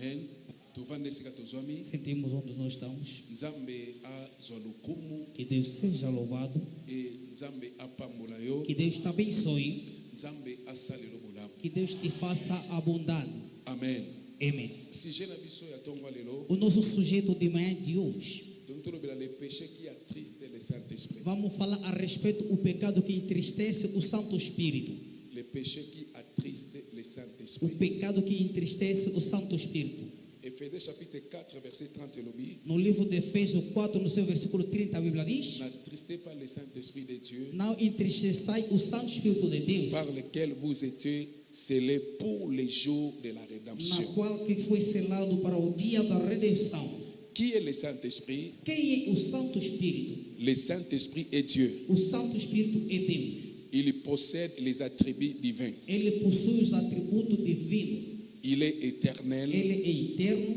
Amen. Sentimos onde nós estamos. Nzambe azwalukumu Que Deus seja louvado. e Nzambe apambola yo. Que Deus te abençoe. Nzambe asalelo bolamu. Que Deus te faça abundante. Amen. Amém. Sujet na biso ya tongo lelo. O nosso sujeito de manhã de hoje. Donc tout le péché qui attriste le Saint-Esprit. Vamos falar a respeito do pecado que entristece o Santo Espírito. Le péché qui attriste le O Saint-Esprit. pecado que entristece o Santo Espírito. Ephésiens chapitre 4 verset 30 lobi. No livro de Efésios 4, no seu versículo 30, a Bíblia diz: N'attristez pas le Saint-Esprit de Dieu não entristeçai o Santo Espírito de Deus, par lequel vous étiez scellés pour les jours de la na rédemption. qual que foi selado para o dia da redenção. Qui est le Saint-Esprit? Quem é o Santo Espírito? Le Saint-Esprit est Dieu. O Santo Espírito é Deus. Il possède les attributs divins. Ele possui os atributos divinos. Il est éternel. Ele é eterno.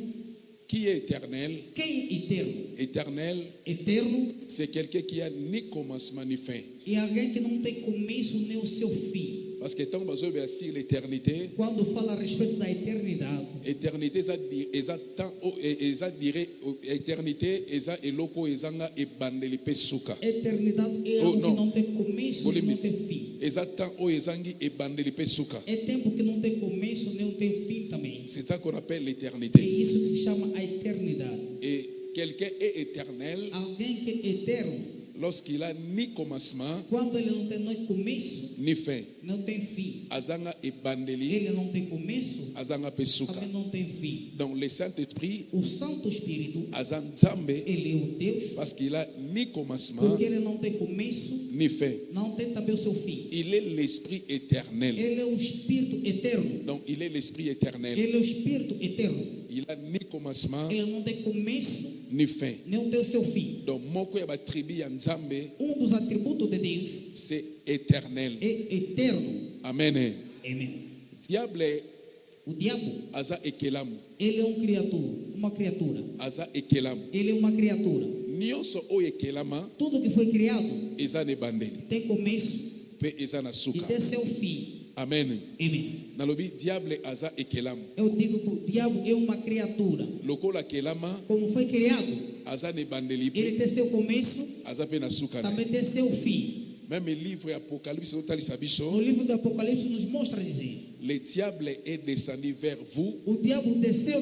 Qui est éternel? Quem é eterno? Éternel, Eterno c'est quelqu'un qui a ni commencement ni fin. é alguém que não tem começo nem o seu fim. Parce que tant que vous avez sur l'éternité, Quando fala a respeito da eternidade, éternité, ça dirait éternité, ça eloko ezanga ebandeli pe suka. eternidade é algo não. que não tem começo nem não tem fim. Eza temps o ezangi ebandeli pe suka. É tempo que não tem começo nem não tem fim também. C'est ça qu'on appelle É l'éternité. isso que se chama a eternidade. Et quelqu'un est éternel Alguém que é eterno, lorsqu'il a ni commencement quando ele não tem nem começo, ni fin. não tem fim. Azanga ebandeli, Ele não tem começo, azanga pe suka. também não tem fim. Donc le Saint-Esprit, O Santo Espírito, azanzambe, ele é o Deus, parce qu'il a ni commencement porque ele não tem começo, ni fin. não tem também o seu fim. Il est l'Esprit éternel. Ele é o Espírito eterno. Donc il est l'Esprit éternel. Ele é o Espírito eterno. Il a ni commencement Ele não tem começo, ni fin. nem tem o seu fim. Donc moko ya tribu ya Nzambe, Dos atributos de Deus c'est éternel. é eterno. Amen. Amém. Diable O diabo, aza ekelamu, ele é uma criatura. aza ekelamu. Ele é uma criatura. Nyonso o ekelama Tudo que foi criado eza ne bandeli tem começo pe eza na e suka. tem seu fim. Amen. Amém. Nalobi diable aza ekelamu. Eu digo que o diabo é uma criatura. Lokola kelama Como foi criado, aza ne bandeli ele pe tem seu começo, aza pe na suka. também tem seu fim. Même le livre Apocalypse otalisa No biso, livro do Apocalipse nos mostra dizer: le diable est descendu vers vous. o diabo desceu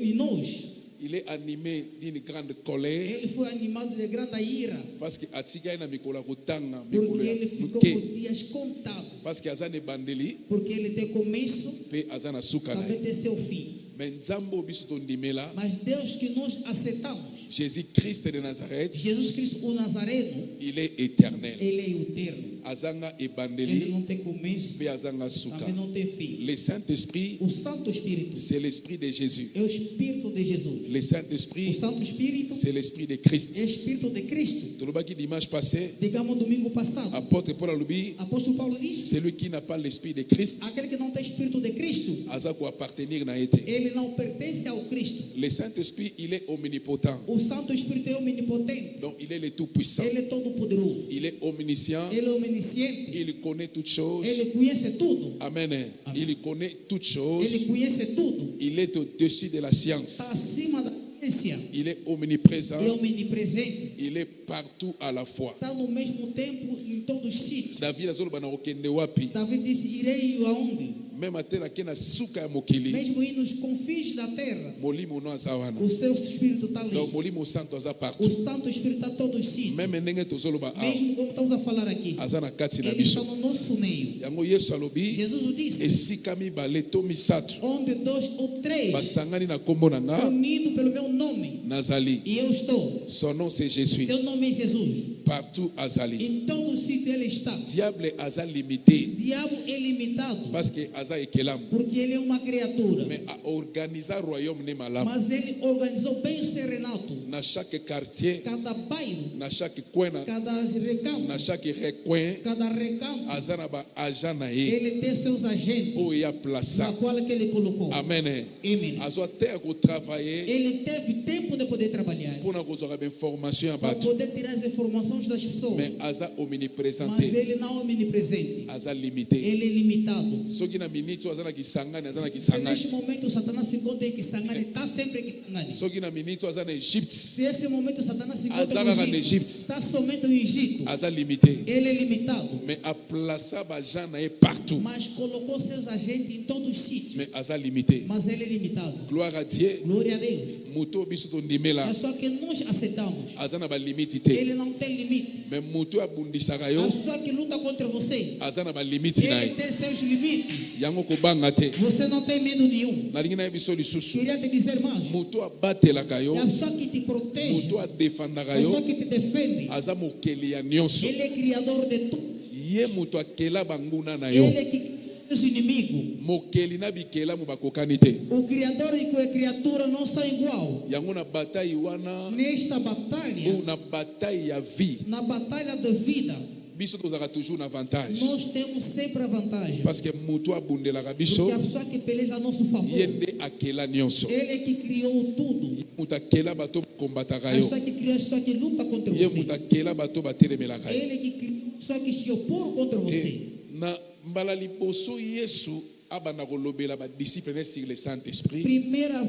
em nós. Il est animé d'une grande colère Ele foi animado de grande ira, parce que atika na mikolo kutanga porque mikolo ya ele ficou muke, com dias contados. parce que azane bandeli Porque ele tem começo, pe azana suka na também ye. tem seu fim. Mais nzambo biso tondimela Mas Deus que nós aceitamos, Jésus Christ de Nazareth, Jesus Cristo o Nazareno, il est éternel. ele é eterno. Azanga Ele ebandeli não tem começo, pe azanga suka. também não tem fim. Le Saint-Esprit, O Santo Espírito c'est l'esprit de Jésus. é o Espírito de Jesus. Le O Saint-Esprit, Santo Espírito c'est l'esprit de Christ. é o Espírito de Cristo. Tolobaki dimanche passé, Digamos domingo passado, apôtre Paul alobi, apóstolo Paulo disse: celui qui n'a pas l'esprit de Christ, aquele que não tem Espírito de Cristo, aza ko appartenir na ete. ele não pertence ao Cristo. Le Saint-Esprit, il est omnipotent. O Santo Espírito é omnipotente, Donc il est le tout-puissant. ele é todo-poderoso, Il est omniscient. ele é onisciente, Il connaît toutes choses. ele conhece tudo, Amen. Amen. Il connaît toutes choses. ele conhece tudo, Il est au-dessus de la science. está acima da ciência, Il est omniprésent. é omnipresente, Il est partout à la fois. está no mesmo tempo em todos os sítios. David azoloba na okende wapi. Davi disse: irei aonde? Même atela ke na suka ya mokili. Mesmo ir nos confins da terra, Molimo no aza wana. o seu Espírito está ali. Donc molimo santo aza O partout. Santo Espírito está em todos os sítios. Même ndenge tozoloba awa, Mesmo como estamos a falar aqui, aza na kati na ele está biso. no nosso meio. Yango Yesu alobi, Jesus o disse: esika mibale to misato onde dois ou três basangani na kombo na nga unidos pelo meu nome, nazali. e eu estou. Son nom c'est Jésus. Seu nome é Jesus. Partout azali. Em todo sítio ele está. Diable aza limité Diabo é limitado, parce que aza ekelamu. porque ele é uma criatura. Mais a organiser royaume ne malamu. Mas ele organizou bem o serenato. Na chaque quartier, Cada bairro, na chaque coin, cada na recanto, chaque recoin, cada recanto, aza na ba agent na ye ele tem seus agentes, oyo ya na plaça. qual que ele colocou. Amen. Amém. Azwa te ko travailler Ele teve tempo de poder trabalhar, pour na kozwa ba information ya para bato. poder tirar as informações das pessoas. Mais aza omniprésent Mas te. ele não é omnipresente. Aza limité. Ele é limitado. Soki na minute azana kisangani azana Se kisangani. neste momento Satanás se encontra em Kisangani, está sempre em Kisangani. Soki na minute azana Egypte Se esse momento Satanás se encontra azaka no na Egito, Egypte. está somente no Egito. Aza limité. Ele é limitado, Mais a placer bajan na partout. mas colocou seus agentes em todos os sítios. Mais aza limité. Mas ele é limitado. Gloire à Dieu. Glória a Deus. Muto biso to ndimela É só que nós aceitamos. aza na ba limite te. Ele não tem limite. Mais muto abundisaka yo A pessoa que luta contra você, aza na ba limite na ele ye. tem seus limites. Yango kobanga te. Você não tem medo nenhum. Nalingi na biso lisusu. Queria te dizer mais. Muto abatelaka yo. É a pessoa que te protege, Muto adefendaka a pessoa yo. que te defende. Aza mokeli ya nyonso. Ele é criador de tudo. Ye muto akela banguna na yo. Ele é que cria os inimigos. Mokeli na bikela mu bakokani te. O criador e a criatura não são igual. Yango na bataille wana Nesta batalha, ou na bataille ya vie. na batalha da vida, Biso tozaka toujours na avantage. nós temos sempre a vantagem. Parce que muto abundelaka biso. Porque a pessoa que peleja a nosso favor, Ye nde akela nyonso. ele é que criou tudo. Muto akela bato kombataka A yo. pessoa que criou a pessoa que luta contra Ye você. muto akela bato batelemelaka yo. Ele é que criou a pessoa que se opor contra você. Na mbala liboso Yesu abanda kolobela ba disciples sur le Saint-Esprit. Primeira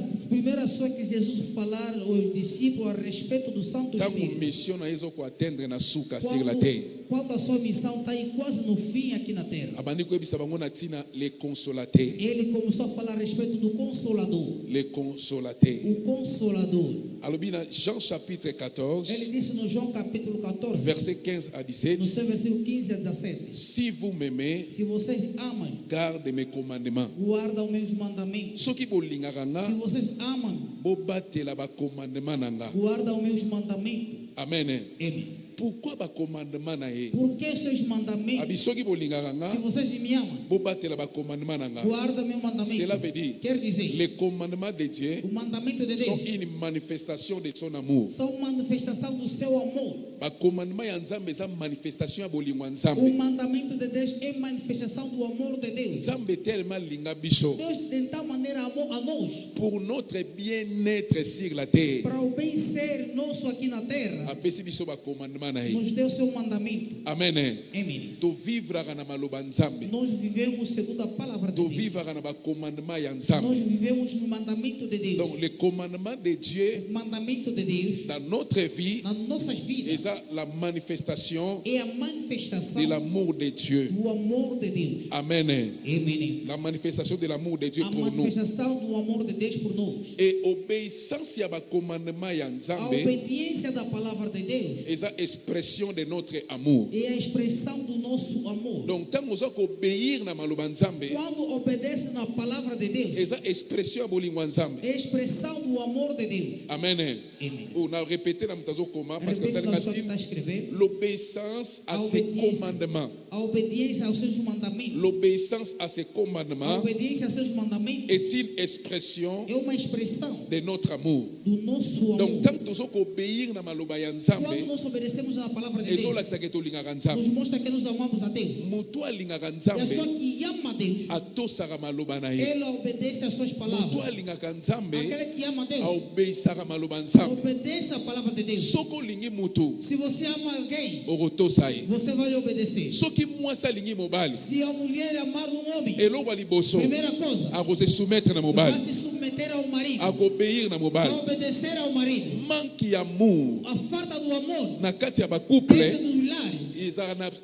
coisa que Jesus falar aos discípulos a respeito do Santo Tango Espírito. mission na yezo ko atteindre na suka sur la terre. Quando a sua missão está aí quase no fim aqui na terra. Abandi ko ebisa bango na tina les consolateurs. Ele começou a falar a respeito do Consolador. Les consolateurs. O Consolador. Alors na Jean chapitre Ele 14 disse no João capítulo 14, verset 15 à no 17. seu versículo 15 a 17. Si vous m'aimez, Se vocês amam, garde mes commandements. guardam meus mandamentos. Soki bolingaka nga, Se vocês amam, bobatela ba commandement na nga. guardam meus mandamentos. Amen. Amém. Pourquoi ba commandement na ye? Por que seus mandamentos? Abi soki bolingaka nga, Se vocês me amam, bobatela ba commandement na nga. guardam meu mandamento. Cela veut dire, Quer dizer, les commandements de Dieu o mandamento de sont Deus une manifestation de son amour. são manifestação do seu amor. Ba commandement ya Nzambe eza manifestation ya bolingo ya O Nzambe. mandamento de Deus é manifestação do amor de Deus. Nzambe tellement linga biso Deus de tal maneira amou a nós pour notre bien-être sur la terre. para o bem ser nosso aqui na terra. Apesi biso ba commandement na ye. Nos deu seu mandamento. Amen. Amém. To vivre na maloba Nzambe. Nós vivemos segundo a palavra de To Deus. vivre na ba commandement ya Nós Nzambe. vivemos no mandamento de Deus. Donc le commandement de Dieu O mandamento de Deus dans notre vie nas nossas vidas est la manifestation é a manifestação de l'amour de Dieu. do amor de Deus. Amen. Amém. La manifestation de l'amour de Dieu A pour nous. manifestação do amor de Deus por nós. Et obéissance ya ba commandement ya A Nzambe obediência da palavra de Deus est la expression de notre amour. é a expressão do nosso amor. Donc tant que vous obéir na maloba Nzambe, Quando obedece na palavra de Deus, est la expression ya bolingo ya Nzambe. é a expressão do amor de Deus. Amen. Amém. On a répété na mutazo koma parce que ça Repete na pessoa que n'est está escrevendo. l'obéissance à A ses obediência. commandements. A obediência aos seus mandamentos. L'obéissance à ses A commandements obediência aos seus mandamentos est une expression é uma expressão de notre amour. do nosso Donc amor. tant que vous obéir na maloba ya Quando Nzambe, nós obedecemos na palavra de Deus, ezolakisa ke tolingaka nos Nzambe. mostra que nós amamos a Deus. Mutu alingaka E a pessoa Nzambe que ama a Deus, atosaka maloba na ye. ela obedece às suas Mutu palavras. alingaka Nzambe Aquele que ama a Deus, aobéisaka maloba ya Nzambe. obedece a palavra de Deus. Soko olingi mutu Se você ama alguém, okotosa ye. você vai lhe obedecer. Soki mwasi alingi mobali, Se a mulher amar um homem, eloko ya liboso primeira coisa, akose soumettre na vai mobali, se submeter ao marido, akobeir na vai mobali. obedecer ao marido. Manque ya amour A falta do amor na kati ya dentro bacouple do lar,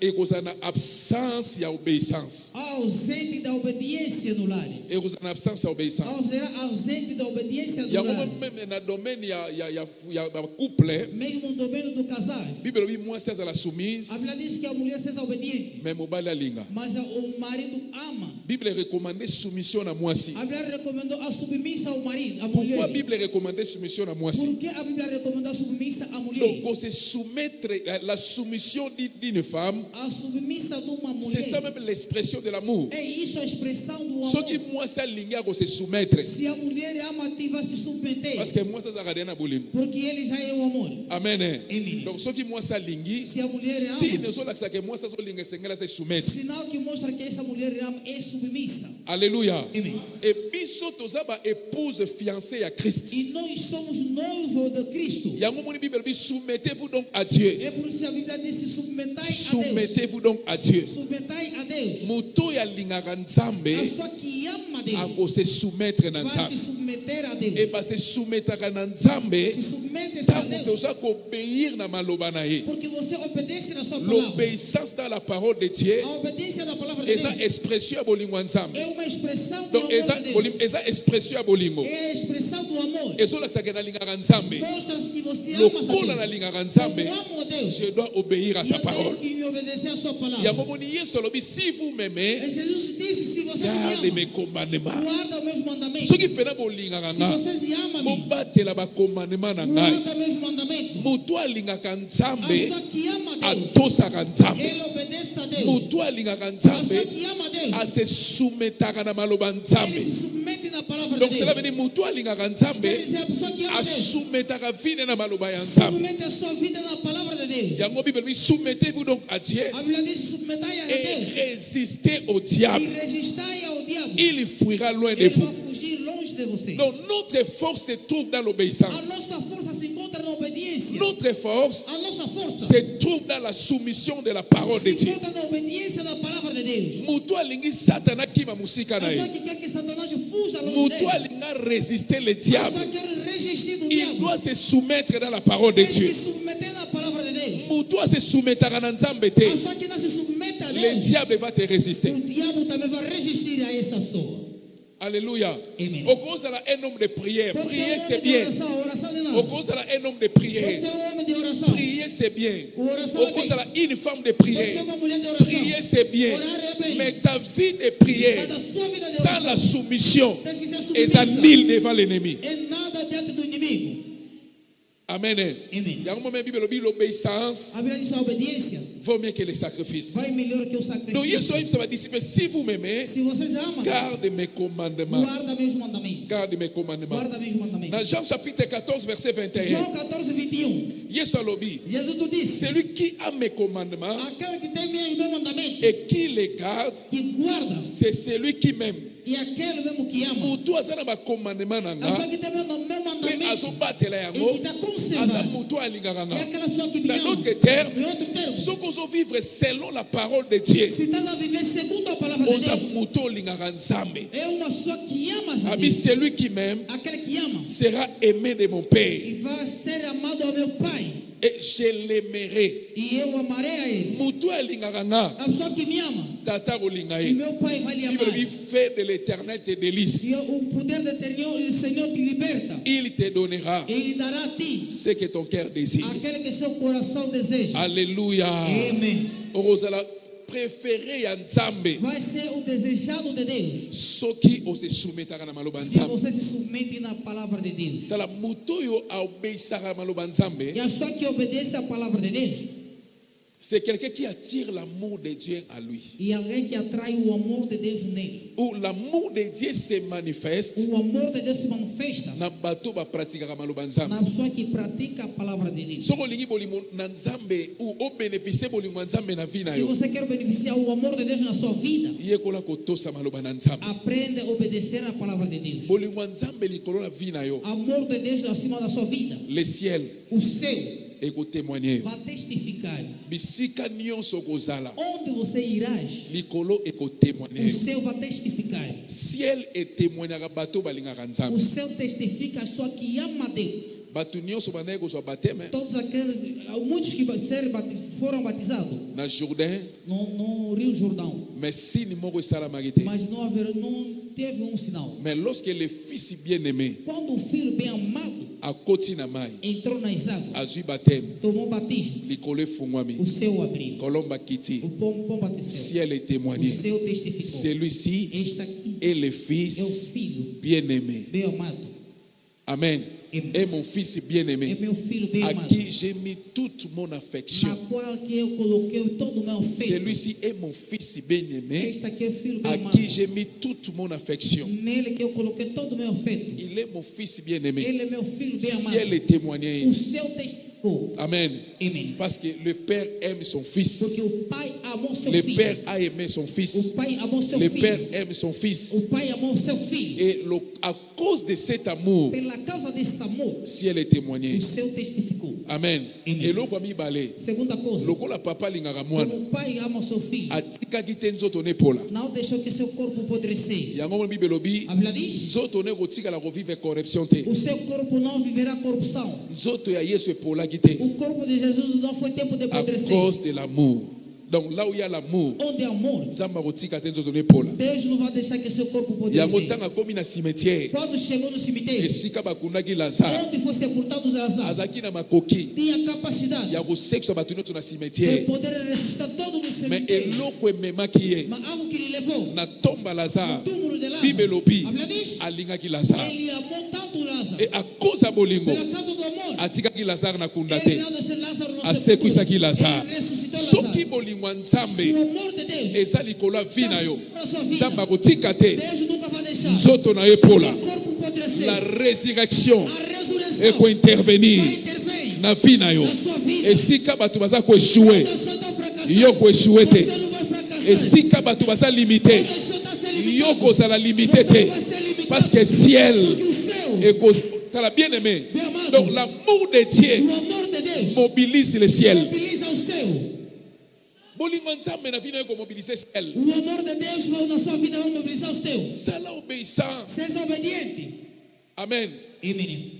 ekozala na absence ya obéissance. ausente da obediência no lar, Ekozala na absence ya obéissance. ausente da obediência no yango lar, meme na domaine ya bacouple, mesmo no domínio do casal. bible elobi mwasi azala soumise A Bíblia diz que a mulher seja obediente, me mobali alinga. mas o marido ama. Bible recommande soumission na mwasi. A Bíblia recomendou a submissa ao marido, à Pourquoi mulher. Bible recommande soumission na mwasi? Por que a Bíblia recomendou a submissa à mulher? Donc qu'on se soumettre la soumission d'une femme, A submissa de uma c'est ça mulher même l'expression de l'amour. é isso a expressão do Ce amor. qui mwasi alinga ko se soumettre Se a mulher ama, ativa se submeter, parce que mwasi azaka na bolingo. porque ele já é o amor. Amen. Amen. Donc ce qui mwasi alingi, Se a mulher si ama, ne so lakisa que mwasi azolinga esengela te soumettre. sinal que mostra que essa mulher ama é submissa. Alléluia. Amém. Et biso toza ba épouse fiancée à Christ. E nós somos noivos de Cristo. Yango moni Bible dit soumettez-vous donc à Dieu. É por isso a Bíblia diz: submetai a Deus. Soumettez-vous donc à Dieu. Submetai a Deus. Moto ya lingaka Nzambe A pessoa que ama Deus ako se soumettre na vai se Nzambe. submeter a Deus. Et ba se soumettre na Nzambe. Se submete a Tango Deus. toza ko obéir na maloba na ye. Porque você obedece na sua palavra. L'obéissance dans la parole de Dieu. A obediência da palavra de Eza Deus expression ya bolingo ya Nzambe. é uma expressão do Donc amor de Deus. eza expression ya bolingo. É a expressão do amor. Ezolakisa ke nalingaka Nzambe. Mostra-se que você ama a Lokola Deus. nalingaka Nzambe, Eu amo a Deus. je dois obéir à E sa eu parole. tenho que me obedecer a sua palavra. Yango moni Yesu alobi si vous m'aimez, E Jesus disse: se você garde me mes ama, commandements. guarda meus mandamentos. Soki pena bolingaka Se nga, vocês amam-me, bobatela ba commandement na ngai. guarda meus mandamentos. Moto alingaka A Nzambe, pessoa que ama a Deus, atosaka Nzambe. ele obedece a Deus. Moto alingaka A pessoa Nzambe, que ama a Deus, ase soumetaka na maloba ele Nzambe. se submete na palavra Donc de cela Deus. veut dire moto alingaka Quer Nzambe, dizer, a pessoa que ama a Deus, asoumetaka vine na maloba ya Nzambe. submete a sua vida na palavra de Deus. Yango Bible dit soumettez-vous donc à Dieu A Bíblia diz: submetai a et Deus résistez au diable. e resistai ao diabo. Il fuira loin de Ele vous. vai fugir longe de você. Donc notre force se trouve dans A l'obéissance. nossa força se encontra na obediência. Notre force A nossa força se trouve dans la soumission de la parole de se Dieu. encontra na obediência da palavra de Deus. Mutu alingi satana kima musika A na pessoa ye. que quer que Satanás fuja longe Mutu dele, alinga résister le a diable. pessoa quer resistir do Il diabo. doit se soumettre dans la parole de Tem Dieu. que submeter na palavra de Deus. Mutu a se soumettre à Nzambe A te. pessoa que não se submete a Le Deus, diable va te résister. o diabo também vai resistir a essa pessoa. Alléluia. Amen. Au cause de un homme de prière. Pode Prier ser um c'est homem de bien. oração, oração de Au nada. cause de un homme de Pode prière. ser um homem de oração. Prier c'est bien. Oração Au é cause bem. de une femme de Pode ser prière. uma mulher de oração. Prier c'est bien. Orar é bem. Mais ta vie de prière Mas a sua vida de sans la oração soumission tem que ser est à submissa. nul devant l'ennemi. É nada diante do inimigo. Amen. Amen. Yango même Bible dit l'obéissance A Bíblia diz: a obediência vaut mieux que les sacrifices. vai melhor que o Donc Yesu sacrifício. aime ça va disciple si vous m'aimez, Se vocês amam, garde mes commandements. guarda meus mandamentos. Garde mes commandements. Guarda meus mandamentos. Dans Jean chapitre 14 verset 21, João 14, 21. Yesu alobi, Jesus tu disse: celui qui a mes commandements aquele que tem meus mandamentos, et qui les garde, que guarda, c'est celui qui m'aime. e aquele mesmo que ama. Mutu aza na ba commandement na A nga, pessoa que tem meu pe mandamento azobatela e yango, que está aza conservando. mutu alingaka É nga. aquela pessoa que me Dans ama. d'autres termes, Em outro termo, soki ozovivre selon la parole de Dieu, se estás a viver segundo a palavra de oza Deus, mutu olingaka Nzambe. é uma pessoa que ama a Abi Deus. celui qui m'aime Aquele que ama sera aimé de mon Père e vai ser amado ao meu Pai, et je l'aimerai. e eu amarei a ele. Mutu alingaka nga, A pessoa que me ama, tata kolinga e ye. meu Pai vai lhe amar. Bible dit fait de l'éternel tes délices. E o poder do Senhor te liberta. Il te donnera Ele dará a ti ce que ton cœur désire. aquele que seu coração deseja. Alléluia. Amém. Orozala préféré ya Nzambe. Vai ser o desejado de Deus Soki ose soumetaka na maloba se Nzambe. você se submete na palavra de Deus. Tala muto yo aobeisaka maloba Nzambe. E a pessoa que obedece à palavra de Deus C'est quelqu'un qui attire l'amour de Dieu à lui. e alguém que atrai o amor de Deus nele. Où l'amour de Dieu se manifeste. O amor de Deus se manifesta Na bato ba pratikaka maloba Nzambe. na pessoa que pratica a palavra de Deus. Soko lingi bolimo na Nzambe ou o bénéficier bolimo Nzambe na vie na Se yo. você quer beneficiar o amor de Deus na sua vida, Yekola kotosa maloba na Nzambe. aprenda a obedecer à palavra de Deus. Bolimo Nzambe likolo na vie na yo. Amor de Deus acima da sua vida. Le ciel O céu et témoigner. vai testificar. Bisika nyonso kozala. Onde você irás, Likolo et o témoigner. céu vai testificar. Ciel et témoignera bato balingaka O Nzambe. céu testifica a pessoa que ama Deus. Bato nyonso banaye kozwa bateme Todos aqueles, muitos que foram batizados na Jourdain, no Rio Jordão, mais sini moko esalamaki te. mas não teve um sinal. Mais lorsque le fils bien-aimé Quando o filho bem amado akoti na mai, entrou nas águas, azwi bateme, tomou batismo, likolo efungwami, o céu abriu, kolomba kiti, o pão batizou, ciel et o témoigné. céu testificou. Celui-ci Este aqui est le é o fils filho bien-aimé. bem amado, Amen. Amen. Et mon fils é bien-aimé, meu filho bem à amado, qui j'ai mis toute mon affection. na qual que eu coloquei todo o meu afeto. Celui-ci est mon fils bien-aimé, Este aqui é o filho bem à amado, qui j'ai mis toute mon affection. nele que eu coloquei todo o meu afeto. Il est mon fils bien-aimé. Ele é meu filho bem amado. Ciel est témoigné. O céu testificou. Amen. Amém. Parce que le Père aime son Fils. Porque o Pai amou seu Le filho. Père a aimé son O Fils. Pai amou seu Le filho. Père aime son Fils. O Pai amou seu filho. Et à cause de cet amour, Pela causa desse amor, ciel est témoigné. o céu testificou. Amen. Amen. Et l'autre ami balé. Segunda coisa, Lokola papa lingaka mwana. como o Pai ama seu filho, Atikaki te nzoto ne pola. não deixou que seu corpo apodrecer. Yango mo Bible lobi. A Bíblia diz: Nzoto ne kotikala kovivre corruption te. o seu corpo não viverá corrupção. Nzoto ya Yesu epolaki te. O corpo de Jesus não foi tempo de À apodrecer. cause de l'amour. Donc là où il y a l'amour, Onde há amor, nzamba kotika te nzoto ne pola. Deus não vai deixar que seu corpo Yango apodrecer. tanga komi na cimetière. Quando chegou no cemitério, Esika bakundaki Lazare. onde foi sepultado Lázaro, Azaki na makoki. tinha capacidade Ya kosekisa bato nyonso na de cimetière. poder ressuscitar todo no Mais cemitério. eloko ememaki ye. Mas algo que lhe levou Na tomba Lazare. no túmulo de Bible Lázaro, lobi. a Bíblia diz: Alingaki Lazare. ele amou tanto Lázaro, Et à cause ya bolingo. pela causa do amor, Atikaki Lazare na kunda ele te. não deixou Lázaro no Asekwisaki sepulcro. Lazare. Ele ressuscitou Soki Lázaro. bolingo ya Se Nzambe o amor de Deus eza likolo ya vi na yo. na sua vida, Nzambe akotika te. Deus nunca vai deixar Nzoto na ye pola. seu corpo apodrecer. La résurrection A ressurreição ekointervenir vai intervir na vi na yo. na sua vida. Esika bato baza koeshue. Quando o senhor está fracassando, Yo koeshue te. você não vai fracassar. Esika bato baza limité. Quando o senhor está se Yo limitando, kozala limité você te. não vai ser limitado. Parce que ciel Porque o céu, T'as bien aimé. Bien amado. Donc l'amour de Dieu o amor de Deus, mobilise le ciel. mobiliza o céu. Bolingo nzambe na vino yako mobiliser ciel. O amor de Deus na sua vida vai mobilizar o céu. Sala obéissant. Seja obediente. Amen. Amém.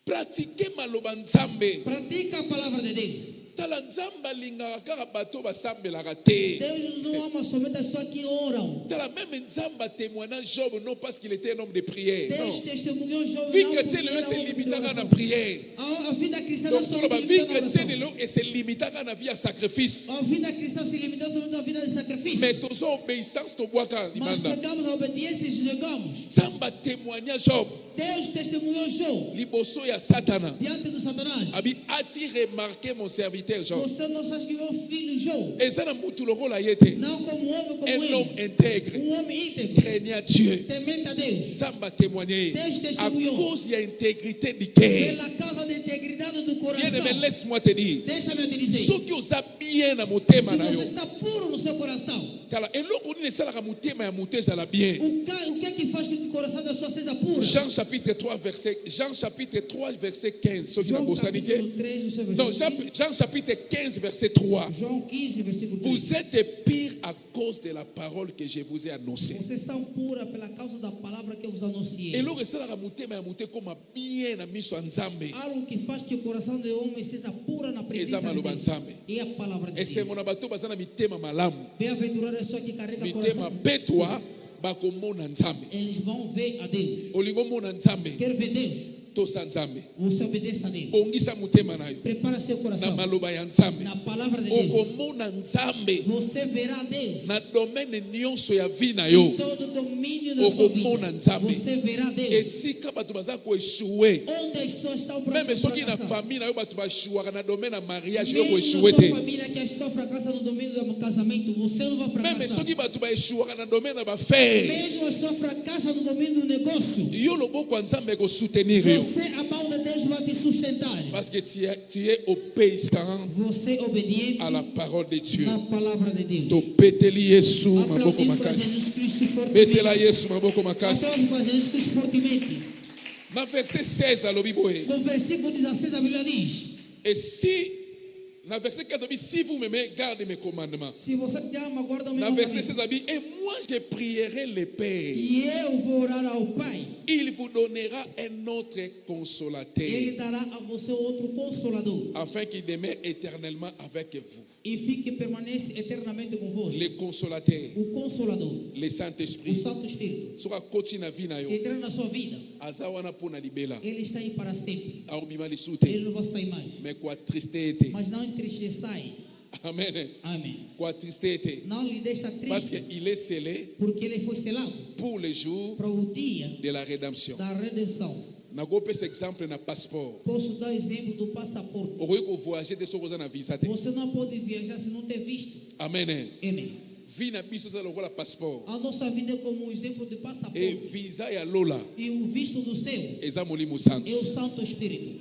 Pratiquez maloba nzambe. Pratica a palavra de Deus. Tala nzambe alingaka kaka bato basambelaka te. Deus não ama somente as pessoas que oram. Tala même nzambe témoignant Job non parce qu'il était un homme de prière. Deus Non. testemunhou Job. Vu não que porque Dieu ele le era se homem de limitaka na oração. prière. A vida cristã não Donc só toloba vu limita que na Dieu oração. le se limitaka na vie à sacrifice. A vida cristã se limita somente à vida de sacrifício. Mais tozo obéissance to boaka Mas limanda. pegamos a obediência e chegamos. Nzambe témoigna Job Deus testemunhou Job liboso ya Satana. diante do Satanás. Abi a-t-il remarqué mon serviteur Job? Você não sabe que meu filho Job, Eza na mutu lokola ye te. não como homem como Un homme ele, intègre, homem íntegro, craignant Dieu. temente a Deus, Nzambe témoigné Deus à testemunhou. cause de l'intégrité du cœur. Pela causa da integridade do Bien aimé, coração. laisse-moi te dire. Deixa-me te dizer. Soki oza bien na Se motema na você yo. está puro no seu coração, Tala eloko nini esalaka motema ya moto ezala bien. o que é que faz que o coração da sua seja puro? Jean chapitre 3 verset 15. Soki na João bosani te. capítulo 3, o seu Non, versículo 15. Jean chapitre 15 verset 3. João 15, versículo 3. Vous êtes pire à cause de la parole que je vous ai annoncée. Vocês são puros pela causa da palavra que eu vos anunciei. eloko esalaka motema ya moto ekoma bien na miso ya Nzambe. Algo que faz que o coração do homem seja puro na presença Eza de maloba Deus. Nzambe. E a palavra de Deus. esengo na bato baza na mitema malamu. Bem-aventurado é só que carrega Mitema coração. betwa bakomona Nzambe. Eles vão ver a Deus. Olingo mona Nzambe. Quer ver Deus? Tosa Nzambe. Você obedeça a Deus. Bongisa motema na yo. Prepara seu Na coração. maloba ya Nzambe. Na palavra de Deus. Okomona Nzambe. Você verá Deus. Na domaine nyonso ya vi na yo. Todo o domínio da sua Okomona vida. Nzambe. Você verá Deus. Esika bato baza koeshue. Onde as pessoas estão Meme soki na fracassando. famille na yo bato bashuaka na domaine ya mariage yo Mesmo na koeshue sua te. família que está fracassando no domínio do casamento, você não vai Meme fracassar. soki bato baeshuaka na domaine ya bafere. Mesmo a sua fracassa no domínio do negócio, Yo loboko ya Nzambe ekosoutenir yo. você, a mão de Deus vai te sustentar. Parce que tu es obéissant Você obediente à la parole de Dieu. na palavra de Deus. Topeteli Yesu maboko Aplaudimos para makasi. Jesus Cristo Betela fortemente. Yesu maboko makasi. Aplaudimos para Jesus Cristo fortemente. Na verset 16 alobi boye. No versículo 16 a Bíblia diz: Et si na verset 4 alobi si vous m'aimez gardez mes commandements. se você me ama, guarda o meu Na verset mandamento. 16 alobi et moi je prierai le Père. E eu vou orar ao Pai. Il vous donnera un autre Ele consolateur dará a você outro consolador. afin qu'il demeure éternellement avec vous. E fique permanece eternamente convosco. Le consolateur, O Consolador, le o Saint-Esprit. Santo Espírito, Soka koti na vi na se yo. entrar na sua vida, Aza wana pona libela. Ele está aí para sempre. Aobima Ele lisute. não vai sair mais. Mais quoi triste était. Mas não entristeçai. Amen. Amém. Quoi triste était. Não lhe deixa Parce triste, qu'il est scellé porque ele foi selado pour le jour para o dia de la rédemption. da redenção. Nakopesa exemple na passeport. Posso dar exemplo do passaporte. Okoki ko voyager de sokoza na visa te. Você não pode viajar se não ter visto. Amen. Amém. Vi na biso za lokola passeport. A nossa vida é como um exemplo de Et passaporte. visa ya lola E o visto do céu eza molimo é santo. o Santo Espírito.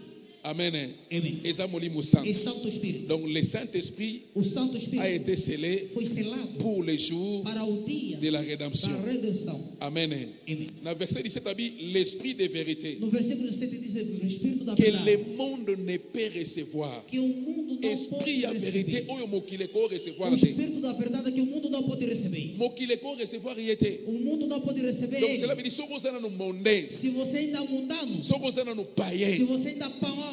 Amen. Amém. Eza molimo E santo. Santo Espírito. Donc le Saint-Esprit O Santo a Espírito été scellé foi selado pour les jours para o dia de la rédemption. da redenção. Amen. Amém. Dans verset 17, on dit l'esprit de vérité No versículo 17 diz o Espírito da que verdade. le monde ne peut recevoir. Que o mundo não Esprit pode à vérité, receber. oyo mokile ko recevoir O te. Espírito da verdade que o mundo não pode receber. Mokile ko recevoir yete. O mundo não pode receber Donc cela ele. veut dire soko zana no mondain, Se você ainda é mundano, soko zana no se païen, você ainda é pagão,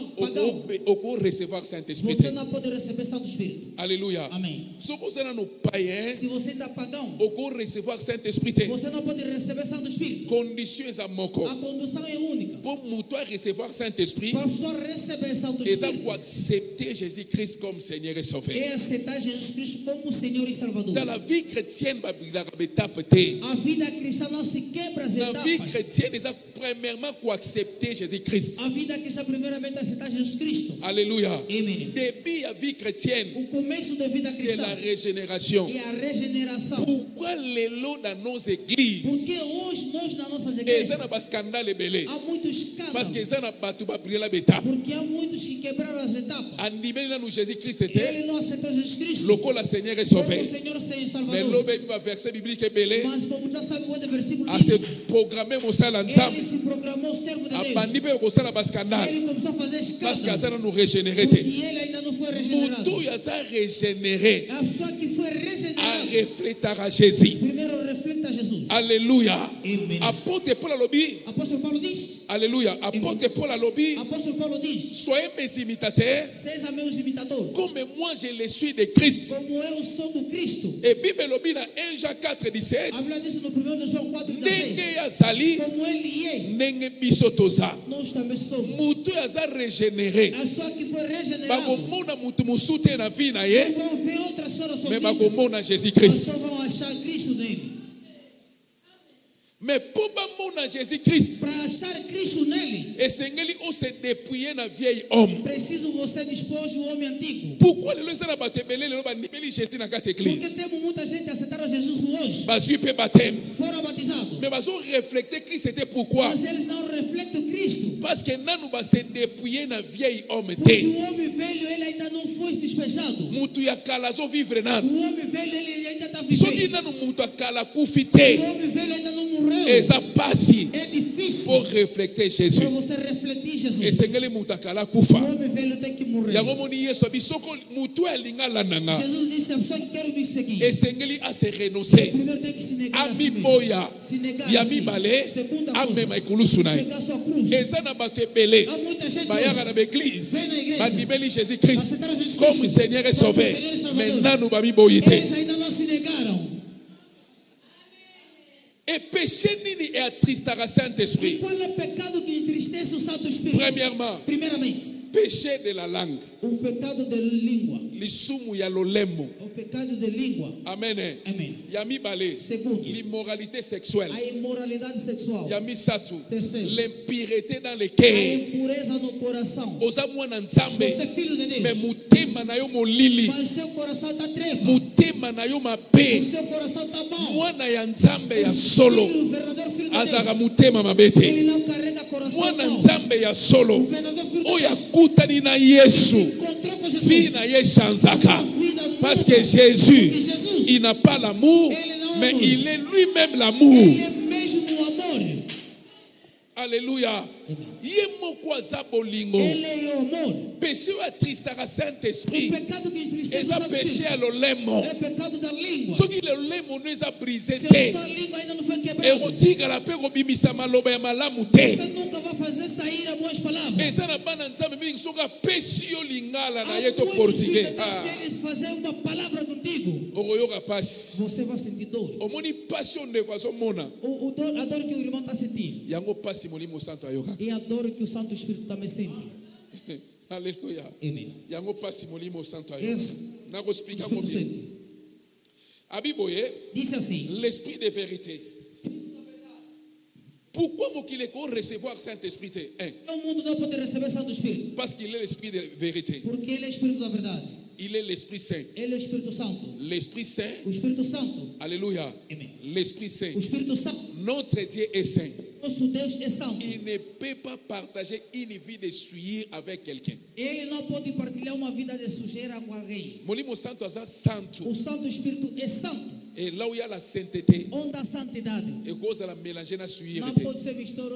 oko recevoir Saint-Esprit. você não pode receber Santo Espírito. Alléluia. Amém. Soko zana no païen, Se você ainda é pagão, oko recevoir Saint-Esprit. você não pode receber Santo Espírito. Conditions à moko. A condução é única. Pour mutua recevoir Saint-Esprit, Para a pessoa receber Santo et ça Espírito, pour accepter Jésus-Christ comme Seigneur et Sauveur. é aceitar Jesus Cristo como Senhor e Salvador. Dans la vie chrétienne, la étape T. A vida cristã não se quebra as Dans la vie etapas. chrétienne, c'est premièrement pour accepter Jésus-Christ. A vida cristã primeiramente é aceitar Jesus Cristo. Alléluia. Amém. Début à vie chrétienne, O começo da vida c'est cristã la régénération. é a regeneração. Pourquoi les lots dans nos églises? Porque hoje nós nas nossas Et igrejas ça n'a pas scandale belé. há muitos Parce que escândalos. ça n'a pas tout brûler la bêta. Porque há muitos que quebraram as etapas. Andimé là nous Jésus-Christ était Ele não aceitou Jesus Cristo loco la Seigneur est como sauvé. Senhor e Mais Salvador. l'obé va verset biblique est belé. Mas como já sabe o outro versículo À diz, se programmer mon sal ensemble. ele se programou servo de À Deus. bandi pe ko sala ba scandale. Ele começou a fazer Parce que ça escândalo. nous régénérer. Porque ele ainda não foi regenerado. Moutou ya ça régénéré. A pessoa que foi À regenerada refléter à Jésus. primeiro reflita Jesus. Alléluia. Amen. Apôtre Paul alobi. Apóstolo Paulo diz, Alléluia. Apôtre Paul alobi. apóstolo Paulo diz, Soyez mes imitateurs seja meus imitadores, comme moi je le suis de Christ. como eu sou do Cristo. Et Bible alobi na 1 Jean 4, 17. A Bíblia diz no 1 de João 4,16, Ndenge ya zali. como ele é, Ndenge biso toza. nós também somos. Moutou ya za régénéré. A pessoa que foi regenerada, Bakomona mutu musute na vie na ye. não vão ver outra pessoa na sua Mais vida, bakomona mas Jésus-Christ. só vão achar Cristo nele. Mais pour bamona Jésus-Christ, Para achar Cristo nele, esengeli on se dépouiller na vieil homme. preciso você dispor o homem antigo. Pourquoi les gens batebele le ba nibeli Jésus na kati Porque église? temos muita gente aceitaram Jesus hoje, Bazui pe baptême. foram batizados, Mais bazo refléter Christ c'était pourquoi? mas eles não refletem Cristo. Parce que nanu ba se dépouiller na vieil homme Porque te. o homem velho, ele ainda não foi despejado. Mutu ya kala zo vivre nanu. O homem velho, ele ainda está Soki vivendo. nanu mutu akala kufi O te. homem velho ainda não morreu. Eza pasi É difícil pour refléter Jésus. para você refletir Jesus. Esengeli mutu akala O kufa. homem velho tem que morrer. Yango moni Yesu abisoko mutu alingala nanga. Jesus disse: a pessoa que quer me seguir, Esengeli a se renoncer. primeiro tem que se negar a si Ami mesmo. boya. Se negar Ya a si. mibale. Segunda Amema coisa, ikulusu na ye. pegar sua cruz. Eza na bato ebele. Há muita gente Bayaka hoje, na l'église. vem na igreja, Bandimeli Jésus-Christ. aceitaram Jesus Comme Cristo Seigneur et como Sauveur. Senhor e Salvador. Mais nanu bamiboyi te. Eles ainda não se negaram. Et péché nini et attristera Saint-Esprit. Qual é o pecado que entristece o Santo Espírito? Premièrement, Primeiramente, péché de la langue. o pecado de língua. Lisumu ya lolemo. O pecado de língua. Amen. Amém. Ya mibale. Segundo, L'immoralité sexuelle. a imoralidade sexual. Ya misatu. Terceiro, L'impureté dans le a cœur. impureza no coração. Oza mwana nzambe. Você é filho de Mais Deus, mutema na yo molili. mas seu coração está treva. Mutema na yo O mabe. seu coração está mal. Mwana ya nzambe ya solo. O verdadeiro filho de azaka Deus, mutema mabete. ele não carrega coração Mwana mau. nzambe ya O solo verdadeiro filho de oyo Deus akutani na Yesu encontrou com Jesus. vie na ye chanzaka. Sua vida muda. Parce que Porque Jésus, Jesus, il n'a pas l'amour, mais il est lui-même l'amour. ele é mesmo o amor. Alléluia. Ye moko aza bolingo. Ele é o amor. Péché oyo atristaka O Saint-Esprit pecado que entristece o eza Santo péché Espírito ya lolemo. é pecado da língua. Soki lolemo no eza brise Se te, a sua língua ainda não foi quebrada, ekotikala mpe kobimisa maloba ya malamu te. você nunca vai fazer sair as boas palavras. Eza na bana nzambe mingi soki apesi yo lingala na Há ye to muitos portugais, filhos se ele fazer uma palavra contigo, okoyoka pasi. você vai sentir dor. Omoni pasi oyo ndeko azomona, A dor que o irmão está sentindo yango pasi molimo santo ayoka. e a dor que o Santo Espírito também sente. Alléluia. Amém. Yango pasi molimo santo ayoka. Yes. O Nakospika Espírito ngo bien. sente. Abiboye, Disse assim: l'esprit de vérité. Pourquoi mokile ko recevoir Saint-Esprit te? o mundo não pode receber Santo Espírito, Parce qu'il est l'esprit de vérité. porque ele é Espírito da verdade. Il est l'Esprit Saint. Ele é o Espírito Santo. L'Esprit Saint, O Espírito Santo. alléluia. Amém. L'Esprit Saint. O Espírito Santo. Notre Dieu est saint. Nosso Deus é santo. Il ne peut pas partager une vie de souillure avec quelqu'un. Ele não pode partilhar uma vida de sujeira com alguém. Molimo Santo aza santo. O Santo Espírito é santo. Et là où il y a la sainteté, Onde a santidade et cause à la mélanger na souillure. não pode ser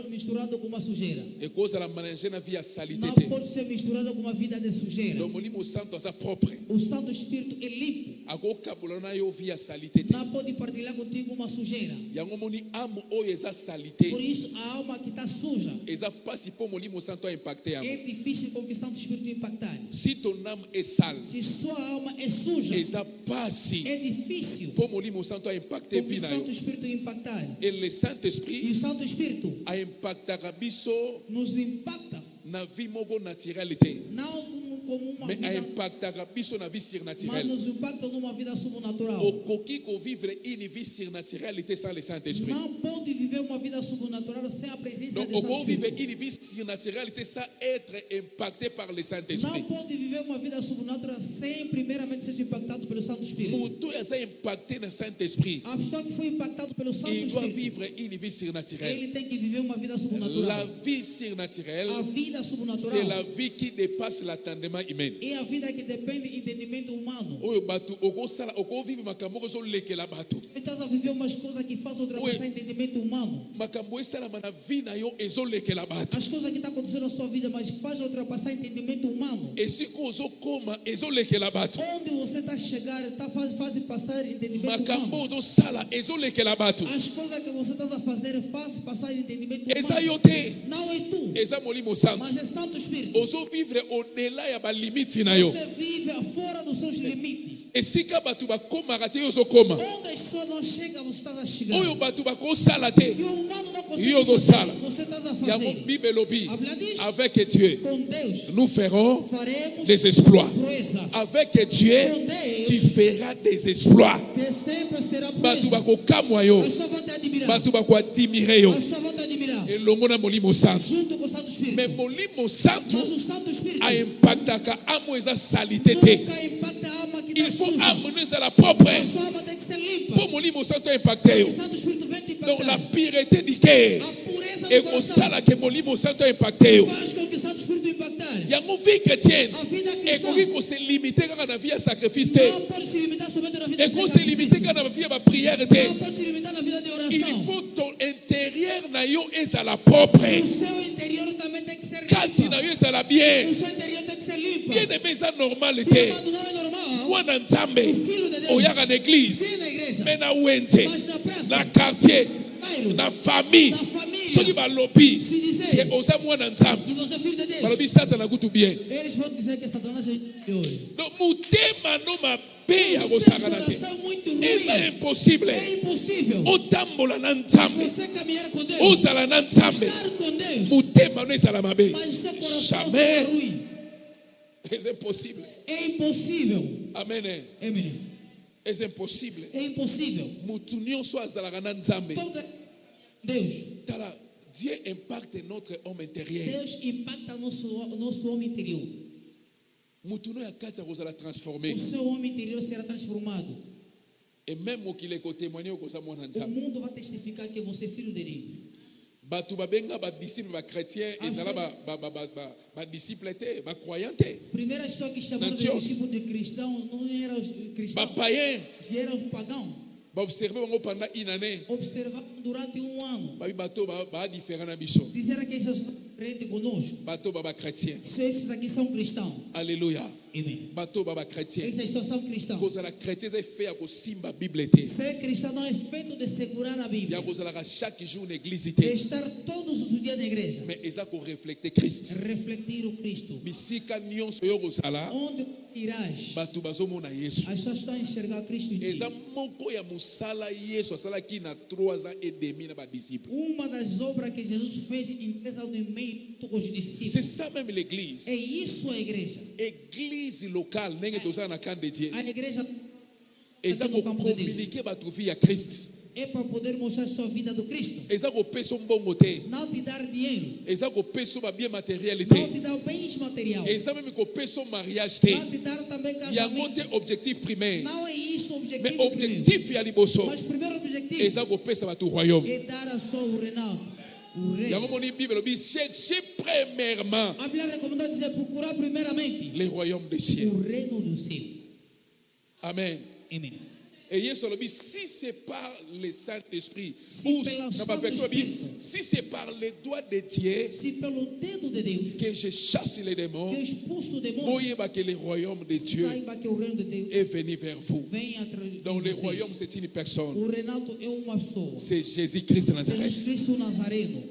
misturado com uma sujeira. Et cause à la mélanger na vie à salité. Não pode ser misturado com uma vida de sujeira. Donc Molimo Santo aza propre. O Santo Espírito é limpo. Ako kabulana yo vie à salité. Não pode partilhar contigo uma sujeira. Yango moni âme oyo eza salité. Por isso, a alma que está suja Eza pasi po Molimo Santo a impacter é yango. difícil com que o Santo Espírito impactar. Si ton âme est sale, Se sua alma é suja, eza pasi é difícil po Molimo Santo a impacter com que vie o na Santo yo. Espírito impactar. Et le E Saint-Esprit o Santo Espírito a impactaka biso nos impacta, na vie moko naturelle te, não como uma mais a vida, impactaka biso na vie mas surnaturelle. nos impacta numa vida sobrenatural. Okoki ko vivre une vie surnaturelle te sans le Saint-Esprit. Não pode viver uma vida sobrenatural sem a presença Donc do Santo oko vivre Espírito. une vie surnaturelle te sans être impacté par le Não Saint-Esprit. pode viver uma vida sobrenatural sem primeiramente ser impactado pelo Santo Espírito. Moto eza impacté na Saint-Esprit. A pessoa que foi impactada pelo Santo Il doit Espírito, vivre une vie surnaturelle. ele tem que viver uma vida La sobrenatural. vie surnaturelle, A vida c'est sobrenatural la vie qui dépasse l'entendement humain. é a vida que depende do entendimento humano. Oyo bato okosala okovivre makambo kozolekela bato. Estás a viver umas coisas que fazem ultrapassar o entendimento humano. Makambo esalama na vie na yo ezolekela bato. As coisas que estão acontecendo na sua vida, mas faz ultrapassar o entendimento humano. Esika ozokoma ezolekela bato. Onde você está a chegar, faz passar o entendimento Makambo humano. ozosala ezolekela bato. As coisas que você está a fazer faz passar o entendimento Eza yo humano. te, Não é tu, eza molimo santo. mas é Santo Espírito. Ozovivre au-delà ya balimiti na yo. Você vive fora dos seus limites. Esika bato bakomaka te yo ozokoma. Onde as pessoas não chegam, você está a chegar. Oyo bato bakosala te. E o humano não consegue Yo fazer. gosala. Você está a Yango fazer. Bible elobi. A Bíblia diz, Avec Dieu, com Deus nous ferons faremos des exploits. proeza. Avec Dieu, tu feras des exploits. Que sempre será Bato proeza. bakokamwa yo. As pessoas vão te admirar. Bato bakoadimire yo. As pessoas vão te admirar. Elongo na molimo santo. Junto com o Santo Espírito. Mais molimo santo Mas o Santo Espírito a impactaka amo eza salité te. nunca impacta a alma que Il está faut suja. amo no ezala propre. A sua alma tem que ser limpa. Po molimo santo impacte yo. E o Santo Espírito vem te Donc la impactar. pureté du cœur A pureza do coração ekosala ke molimo santo impacte yo. faz com que o Santo Espírito impactar. Yango vie chrétienne A vida cristã ekoki kose limite kaka na vie ya sacrifice te. não pode se limitar somente na vida de Ekose limite sacrifício. kaka na vie ya baprière te. Não pode se limitar na vida de Il oração. faut ton intérieur na yo ezala propre. O seu interior também tem que ser Kati na limpo. yo ezala bien. O seu interior tem que ser limpo. Bien aimé eza normal Meu te. amado, não é normal. Mwana nzambe O filho de Deus oyaka na église vem na igreja, me na wente mas na praça, na quartier bairro, na famille na família, soki balobi se dizer ke oza mwana nzambe que você é filho de Deus, balobi satana kutu bien. eles vão dizer que Satanás é de olho. Donc motema no mabe ya Seu kosakana te coração muito ruim. eza impossible É impossível otambola na nzambe você caminhar com Deus, ozala na nzambe estar com Deus, motema no ezala mabe mas o seu coração jamais está ruim. eza impossible. É impossível. Amen. Amém. Eza impossible. É impossível. Mutu nyonso azalaka na nzambe Todo Deus, tala Dieu impacte notre homme intérieur. Deus impacta nosso homem interior. Mutu no ya kati ya kozala transformé O seu homem interior será transformado. et même mokili ekotémoigner okoza mwana O nzambe. mundo vai testificar que você é filho de Deus. Bato babenga badisciple bachrétien ezala badisciple te bacroyant te Primeira história que chamou de Antioche. discípulo de cristão não era os cristãos, bapayen eram pagãos. baobserve bango pendant une année Observaram durante ano. babi bato baadifférent na biso Disseram que esses são diferentes conosco. bato babachrétien. Esses aqui são cristãos. Alléluia. Amém. Bato babachrétien Essas pessoas são cristãos. kozala chrétien eza fait ya kosimba bible te Ser cristão não é feito de segurar a Bíblia. ya kozalaka chaque jour na église É te estar todos os dias na igreja. mais eza koreflecte Christ. Refletir o Cristo. bisika nyonso oyo kozala Onde irás, bato bazomona yesu as pessoas estão a enxergar Cristo em ti. eza moko ya mosala yesu asalaki na 3 ans et demi na badisciple. Uma das obras que Jesus fez em 3 anos e meio com os C'est discípulos. ça même l'église. É isso a igreja. Église locale ndenge tozala na camp de Dieu A igreja eza no campo de Deus. kocommunike bato vie ya Christ é para poder mostrar sua vida do Cristo. eza kopesa mbongo te Não te dar dinheiro. eza kopesa babien matériel Não te te dar bens material. eza meme kopesa mariage te Não te dar também yango casamento. te objectif primaire Não é isso o mais objetivo primeiro. objectif ya liboso Mas o primeiro objetivo eza kopesa bato royaume. é dar a sua o reinado. o reino. Yango moni Bible dit cherchez premièrement A Bíblia recomenda dizer procurar primeiramente les royaumes des cieux. o reino do céu. Amen. Amém. Et Yesu dit si c'est par le Saint-Esprit Si ou pelo na Santo version dit Espírito. si c'est par les doigts de Dieu Se pelo dedo de Deus que je chasse les démons, que eu expulso o demônio, voyez que le royaume de Dieu saiba que o reino de Deus est venu vers vous. vem atrás de Donc le vocês. royaume c'est une personne, O Renato é uma pessoa. c'est Jésus-Christ de Jesus Nazareth. Cristo Nazareno.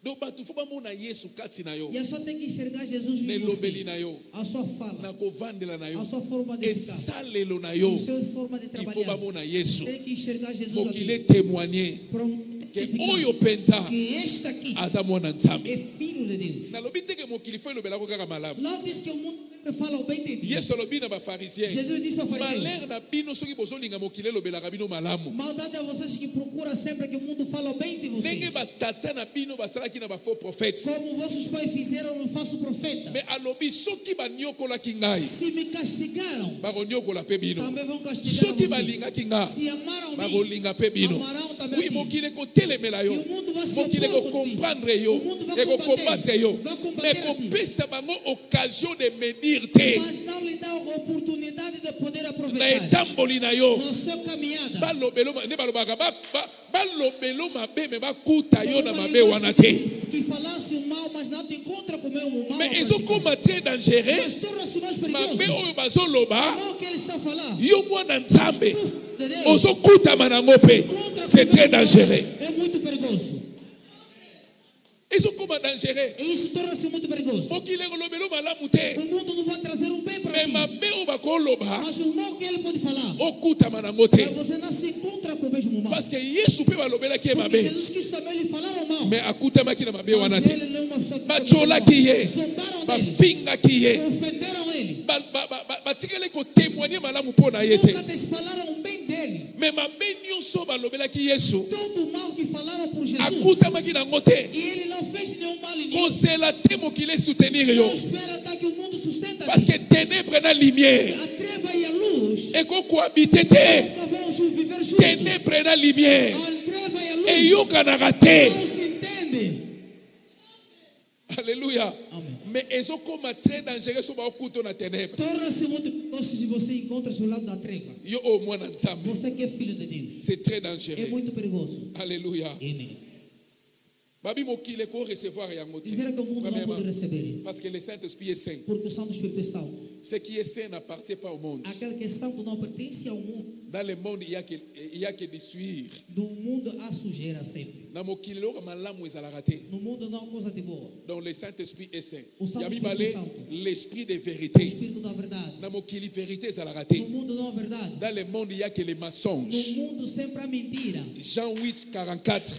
Donc batu faut pas mona Yesu kati na yo, E é só ter que enxergar Jesus ne em lobeli você. na yo, A sua fala, na kovandela na yo, a sua forma de et ficar, salelo na yo. a sua forma de Il faut pas trabalhar. mona Yesu, Tem que enxergar Jesus faut qu'il aqui. ait témoigné Para que testificar oyo penza que este aqui aza mwana nzambe. é filho de Deus. Nalobi te ke mokili fo elobelako kaka malamu. Não diz que o mundo sempre fala o bem de Deus. Yesu alobi na bafarisien, Jesus disse ao fariseu: malheur na bino soki bozolinga mokili elobelaka bino malamu. maldade a vocês que procuram sempre que o mundo fala o bem de vocês. Ndenge batata na bino basalaki na bafaux prophètes. Como vossos pais fizeram no falso profeta. Mais alobi soki banyokolaki ngai, Se me castigaram, bakonyokola mpe bino. também vão castigar Soki vocês. balingaki nga, Se amaram bakolinga mpe bino. amarão também Oui, a ti. mokili ekotelemela yo, E o mundo vai se mokili opor contigo. ekokomprendre yo, O mundo vai ekokombattre yo, vai combater mais a ti. kopesa bango occasion de me dire te Mas não lhe dá a oportunidade de poder na aproveitar. etamboli na yo. Na sua caminhada. Balobelo nde balobaka balobelo mabe me bakuta yo na Uma mabe wana te. linguagem que falasse o mal, mas não te encontra com o mal. Mais a praticar. ezokoma très dangereux Mas torna-se mais mabe perigoso. oyo bazoloba Não que ele está a falar. yo mwana nzambe De Deus. ozokutama nango mpe. Encontra C'est com très o mal. dangereux. É muito perigoso. Ezokoma dangereux. E isso torna-se muito perigoso. mokili ekolobelo malamu te, O mundo não vai trazer um bem para mais ti. mabe oyo bakoloba Mas o mal que ele pode falar. okutama nango te. Mas você não se encontra com o mesmo mal. Parce que Yesu mpe balobelaki ye Porque mabe, Jesus quis também lhe falar o mal. mais akutamaki na mabe wana Mas te. ele não é uma pessoa que Bacholaki ye, zombaram dele. bafingaki ye, Ofenderam ele. batikeli kotémoigne malamu mpo na ye te. Nunca te falaram bem dele. Mais mabe nyonso balobelaki Yesu Todo o mal que falaram por Jesus. akutamaki nango te. E ele não fez nenhum mal em ninguém. kozela te mokili soutenir yo, Não espera até que o mundo sustenta. parce que ténèbre na lumière A treva e a luz ekokohabite te. nunca vão viver juntos. Ténèbre na lumière A treva e a luz eyokanaka te. não se entendem. Alléluia. Amém. Mais ezokoma très dangereux so baokuta na ténèbre. Torna-se muito perigoso se você encontra-se ao lado da treva. Yo o mwana nzambe, Você que é filho de Deus. c'est très É dangereux. muito perigoso. Alléluia. Amém. Babi mokili ko recevoir yango te. Espera que o mundo não pode Premièrement, receber. parce que le Saint-Esprit est saint. Porque o Santo Espírito é santo. Ce qui est saint n'appartient pas au monde. Aquele que é santo não pertence ao mundo. Dans le monde, il y a que des suivre. No mundo há sujeira sempre. Na mokili loka malamu ezalaka te. No mundo não há coisa de boa. Donc le Saint-Esprit est saint. O Santo Yabi Espírito balé é santo. l'esprit de O vérité. Espírito da verdade. Na mokili vérité ezalaka No te. mundo não há verdade. Dans le monde, il y a que les No mensonges. mundo sempre há mentira. Jean 8, 44.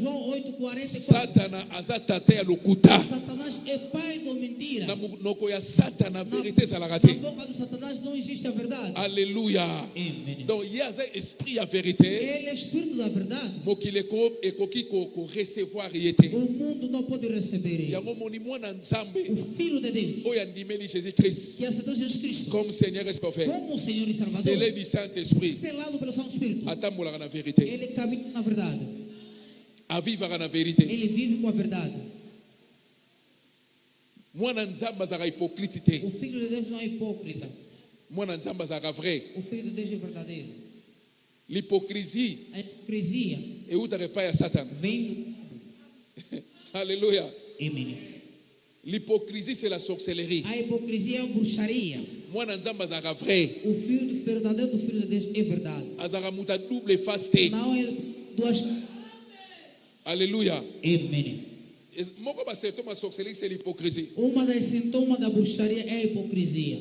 João 8:44. Satana aza tata ya lokuta. Satanás é pai da mentira. Na monoko ya Satana vérité ezalaka Na te. boca do Satanás não existe a verdade. Alléluia. Amen. Donc il y a un esprit à vérité. Ele é espírito da verdade. Mokili ekoki ko recevoir yete. O mundo não pode receber ele. Yango moni mwana nzambe O Filho de Deus, oyo andimeli Jésus-Christ que aceitou Jesus Cristo comme Seigneur et Sauveur. como o Senhor e Salvador, Scellé du Saint-Esprit. selado pelo Santo Espírito. Atambolaka na vérité. Ele caminha na verdade. Avivaka na vérité. Ele vive com a verdade. Mwana nzambe azaka hypocrite te. O Filho de Deus não é hipócrita. Mwana nzambe azaka vrai. O Filho de Deus é verdadeiro. L'hypocrisie A hipocrisia eutaka epai ya Satana. vem do Alléluia. Amém. L'hypocrisie c'est la sorcellerie. A hipocrisia é a bruxaria. Mwana nzambe azaka vrai. O filho verdadeiro do Filho de Deus é verdade. Azaka muta double face te. Não é duas. Alléluia. Amém. Moko ba symptôme ya sorcellerie c'est l'hypocrisie. Uma das sintomas da bruxaria é a hipocrisia.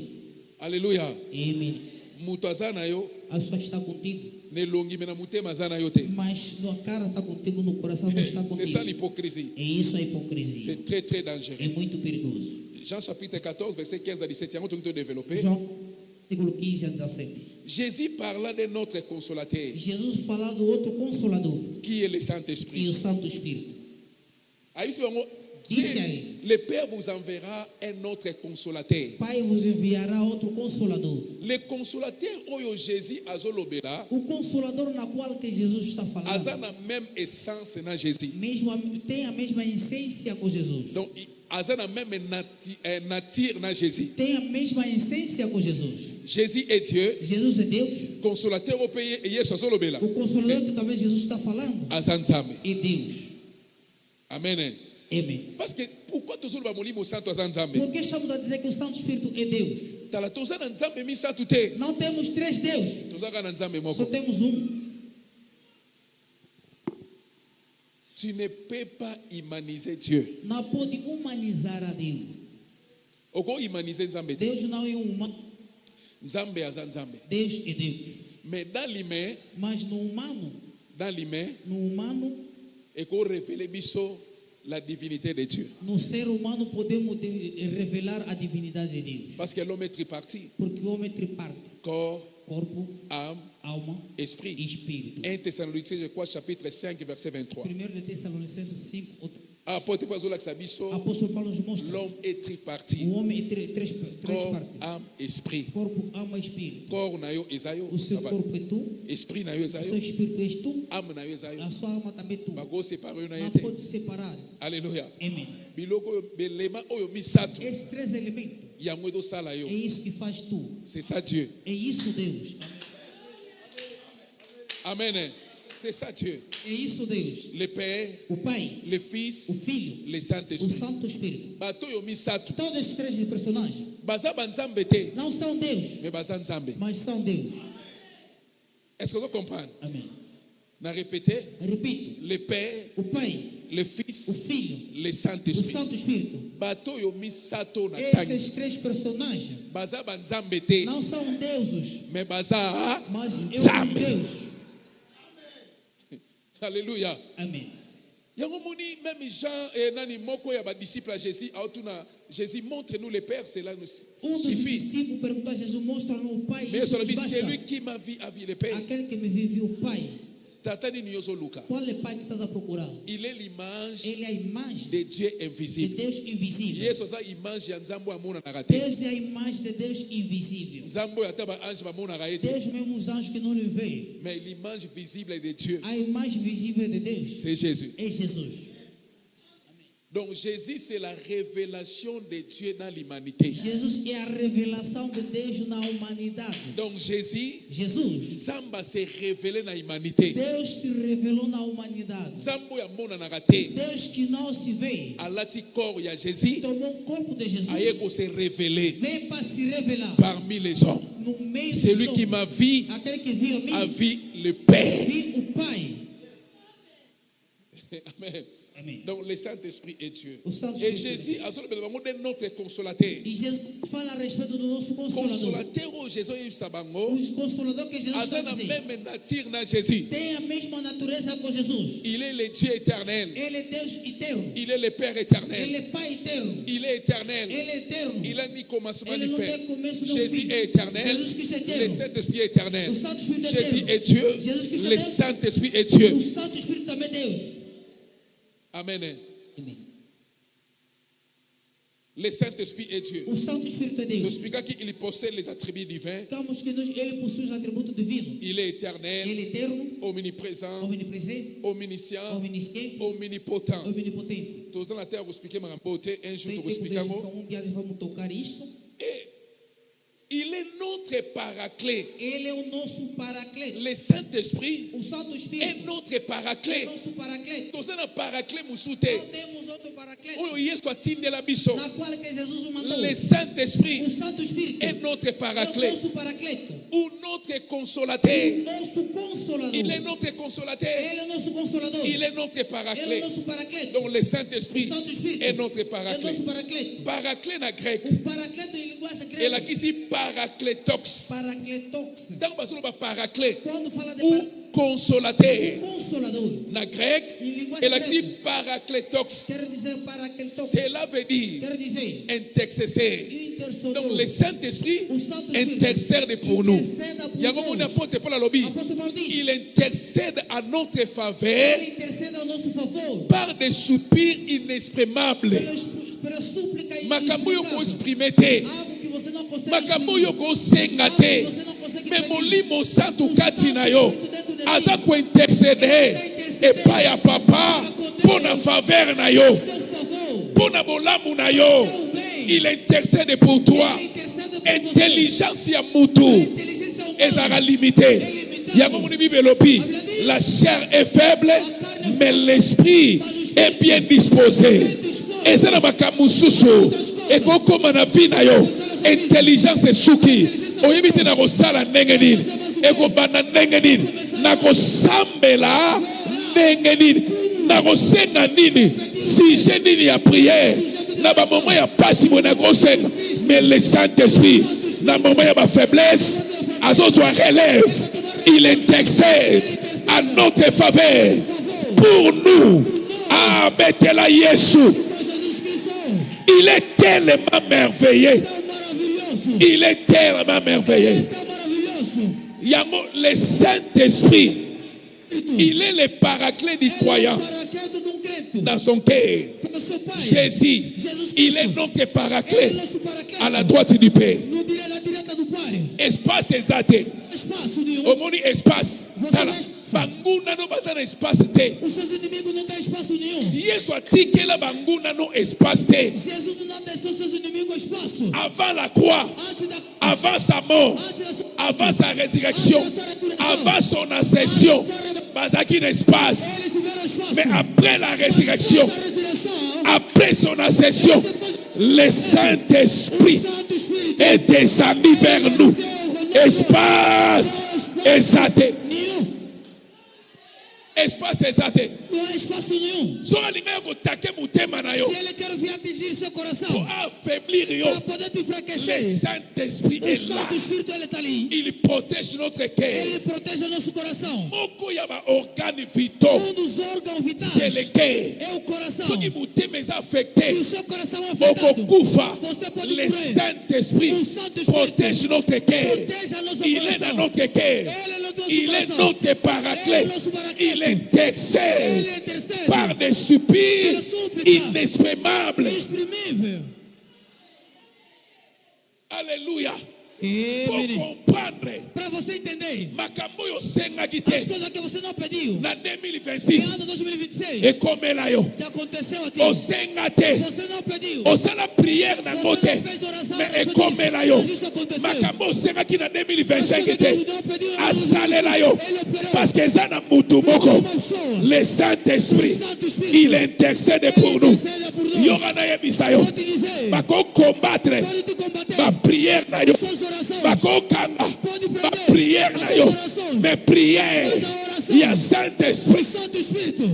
Alléluia. Amém. Muto aza na yo A pessoa está contigo, nelongi me na mutema aza na yo te. mas na cara está contigo, no coração não está C'est ça contigo. l'hypocrisie. É isso a hipocrisia. C'est très très É dangereux. muito perigoso. Jean chapitre 14 verset 15 à 17. Yango to développer. João, versículo 15 a 17. Jésus parla de notre consolateur Jesus fala do outro consolador, qui est le e Saint-Esprit. o Santo Espírito. Aí se bango Disse a ele, le Père vous enverra un autre consolateur. Pai vos enviará outro consolador. Le consolateur oyo Jésus azolobela O consolador na qual que Jesus está aza falando na même essence na Jésus. tem a mesma essência com Jesus. Donc aza na même nature na Jésus. Tem a mesma essência com Jesus. Jésus est Dieu. Jesus é Deus. Consolateur au pays et Yesu azolobela O consolador que também Jesus está falando aza Nzambe. é Deus. Amen. Amém. Parce que pourquoi tozoloba molimo santo aza Nzambe? Por que estamos a dizer que o Santo Espírito é Deus? Tala toza na Nzambe misato te. Não temos três deuses, Toza na Nzambe só moko. temos um. Tu ne peux pas humaniser Dieu. Não pode humanizar a Deus. Oko humaniser Nzambe te. Deus não é humano, Nzambe aza Nzambe. Deus é Deus. Mais dans l'humain, Mas no humano, eko révéler biso la divinité de Dieu. no ser humano podemos revelar a divindade de Deus. Parce que l'homme est tripartite. Porque o homem é triparte: Corps, corpo, âme, alma e esprit. espírito. 1 Thessaloniciens, je crois, chapitre 5, verset 23. 1 de Tessalonicenses 5, Apôtre Pazola Sabiso, apóstolo Paulo nos mostra: l'homme est tripartite. o homem é três Corps, partes: âme, esprit. corpo, alma e espírito. Corps na yo ezayo, O seu corpo é tu, esprit na yo o ezayo, seu espírito és tu, âme na yo ezayo. a sua alma também é tu. Bago séparé yo na Não yete. pode se separar. Alléluia. Amém. Biloko oyo belema oyo misato. Esses três elementos Yango edo sala yo. é isso que faz tu. C'est ça Dieu. É isso Deus. Amen. C'est ça Dieu. É isso Deus. Le Père, O Pai, le Fils, o Filho, le o Saint-Esprit. Santo Espírito. Bato yo misato. Todos esses três personagens Baza banzambe te. não são Deus, Mais baza nzambe. mas são Deus. Est-ce que vous comprenez? Amém. Na répété, Repito: le Père, o Pai, le o Fils, Filho, le o Saint-Esprit. Santo Espírito. Bato yo misato na tangi. Esses três personagens Baza banzambe te. não são deuses, Mais baza mas eu sou nzambe. Deus. Alléluia. Amém. Yango moni même Jean et nani moko ya ba disciple à Jésus autuna Jésus montre-nous le Père, cela nous Dos suffit. discípulos perguntou a Jesus: mostra-nos o Pai. Mais Isso sur le nos dit, c'est lui basta. qui m'a vu a vu le Père. Aquele que me vive o Pai. Tatani nyozo Luka. Qual é o Pai que estás a procurar? Il est l'image Ele é a imagem de Dieu de invisible. Deus invisível. Yesu sa image ya nzambo amona na kate. Deus é a imagem de Deus invisível. Nzambo ya taba ange bamona na ete. Deus mesmo os anjos que não lhe veem. Mais l'image visible de Dieu, A imagem visível de Deus c'est Jésus. é Jesus. Donc Jésus c'est la révélation de Dieu dans l'humanité. Jesus é a revelação de Deus na humanidade. Donc Jésus, Jesus, Nzamba s'est révélé dans l'humanité. Deus se revelou na humanidade. Nzambo ya mona na kate. Deus que não se vê, Alati corps ya Jésus, tomou o corpo de Jesus, ayeko se révéler veio para se revelar parmi les hommes. no meio C'est dos lui qui homens. m'a vu, Aquele que viu a a mim, vu le Père. viu o Pai. Amen. Amém. Donc le Saint-Esprit est Dieu. O Santo Et Espírito. Jésus a de notre consolateur. E Jesus fala a respeito do nosso consolador. Consolateur au Jésus et Sabango, O consolador que Jesus a está la dizendo même nature na Jésus. tem a mesma natureza com Jesus. Il est le Dieu éternel. Ele é Deus eterno. Il est le Père éternel. Ele é Pai eterno. Il est éternel. Ele é eterno. Il a ni commencement Ele ni não fin. tem começo nem Jésus fim. est éternel. Jesus Cristo é Le eterno. Saint-Esprit est éternel. O Santo Espírito é Jésus eterno. est Dieu. Jesus Cristo é Le Deus. Saint-Esprit est O Dieu. Santo Espírito também é Deus. Amen. Amém. Le Saint-Esprit est Dieu. O Santo Espírito é Nous Deus. expliquons qu'il possède les attributs divins. Ficamos que ele possui os atributos divinos. Il est éternel, Ele é eterno, omniprésent, omnipresente, omniscient, omnisciente, omnipotent. omnipotente. Tout le temps, la terre, vous expliquez, un jour, Tem vous que expliquez. dia vamos tocar isto. Et il est notre paraclet. Ele é o nosso paracleto. Le Saint-Esprit O Santo est Espírito notre é paraclet. o nosso paracleto. Tout ça, un paraclet, Não moussoute. temos outro paracleto. Oh, yes, quoi, tinde la biso. Na qual que Jesus o mandou. Le Saint-Esprit O Santo Espírito est notre é o paraclet. nosso paracleto. Ou notre O consolateur. nosso consolador. Il est notre consolateur. Ele é o nosso consolador. Il est notre Ele é paraclet. o nosso paracleto. Donc le O Saint-Esprit Santo Espírito est notre é o paraclet. nosso paracleto. Paraclet na grec. O paracleto em linguagem Et là, grega. qui dit paraclétox. Paracletox. Dans le paraclet. Quando fala de Ou consolateur. consolador, Na grec. em linguagem Et là, qui dit grega, paraclétox. quer dizer paracletox. Cela veut dire Quer dizer intercesseur. intercessor. Donc le Saint-Esprit O Santo Espírito intercède pour nous. interceda por Yango mon nós. apôtre Paul Alobi. Apóstolo Paulo diz, Il intercède à notre faveur ele intercede ao nosso favor par des soupirs inexprimables. pela súplica e makambo yo suplicável. exprimer te, Algo que você não consegue makambo yo exprimir. senga Algo que te, você não consegue mais pedir. molimo santo O kati Santo na yo, Espírito dentro de aza mim. ko interceder epai ya papa pour na faveur na yo, Seu favor. pour na bolamu na yo. Seu bem. Il intercède pour toi. Ele intercede por Intelligence ya você. mutu Inteligência humana. ezara limité. Yango moni Bible elobi, la chair est faible, mais l'esprit est bien disposé. Ezana makambo susu ekokoma na vi na yo. Intelligence esuki oyebi te na kosala ndenge nini, ekobanda ndenge nini, na kosambela ndenge nini, na kosenga nini, sujet nini ya prière, na ba moment ya pasi bona kosenga. Mais le Saint-Esprit na moment ya ba faiblesse azozwa relève, il intercède à notre faveur pour nous. Ah, betela Yesu, il est tellement merveilleux, il est tellement merveilleux. Yango, le Saint-Esprit, il est le paraclet du croyant dans son cœur. Jésus, il est notre paraclet à la droite du Père. Espace exact. Au monde espace. Banguna no bazana espace te. Os seus inimigos não têm espaço nenhum. Yesu atikela banguna no espace te. Jesus não deixou seus inimigos espaço. Avant la croix, Antes da avant sa mort, antes da sua avant sa résurrection, avant son ascension, bazaki l'espace. eles tiveram espaço. Mais après la résurrection, Essa ressurreição, après son ascension, le Saint-Esprit Santo Espírito est descendu vers nous. Espace exact. nenhum. Espace exact. Não há espaço nenhum. So alinga ko take mutema na yo Se ele quer vir atingir seu coração, pour affaiblir yo. para poder te Le enfraquecer, Saint-Esprit o est là. Santo Espírito ele está ali. Il protège notre cœur. Ele protege o nosso coração. Moko ya ba organe vitaux, Dos órgãos c'est le vitais cœur. é o coração. Soki mutema est Se affecté, o seu coração é afetado, okokufa. você pode Le morrer. Saint-Esprit O Santo Espírito protège notre cœur. protege a nosso Il est dans coração. notre cœur. Ele é no nosso Il est coração. notre paraclet. Ele é nosso paracleto. Il intercède Ele intercede par des soupirs Pela súplica. inexprimables. inexprimível. Alléluia. Pour Amém. comprendre, Para você entender makambo yo sengaki as te coisas que você não pediu. na Em 2026 ano 2026, ekomela yo. que aconteceu a ti. Osenga te, Você não pediu. osala prière na Você ngote, não fez oração. mais para ekomela isso. yo. Mas isso aconteceu. Makambo osengaki na As 2025 coisas que te, Deus não pediu, em ano asalela yo. 2026, Ele operou. Parce que eza na mutu moko, Uma pessoa. le Saint-Esprit, O Santo Espírito. il intercède pour Ele nous. intercede por nós. Yoga na yebisa yo, Vou te dizer. bako combattre Pode te combater. ba prière na yo, Suas orações. bako kanga Pode ba prender. prière na As yo, orações. mais prière, As orações. il y a O Saint-Esprit, Santo Espírito.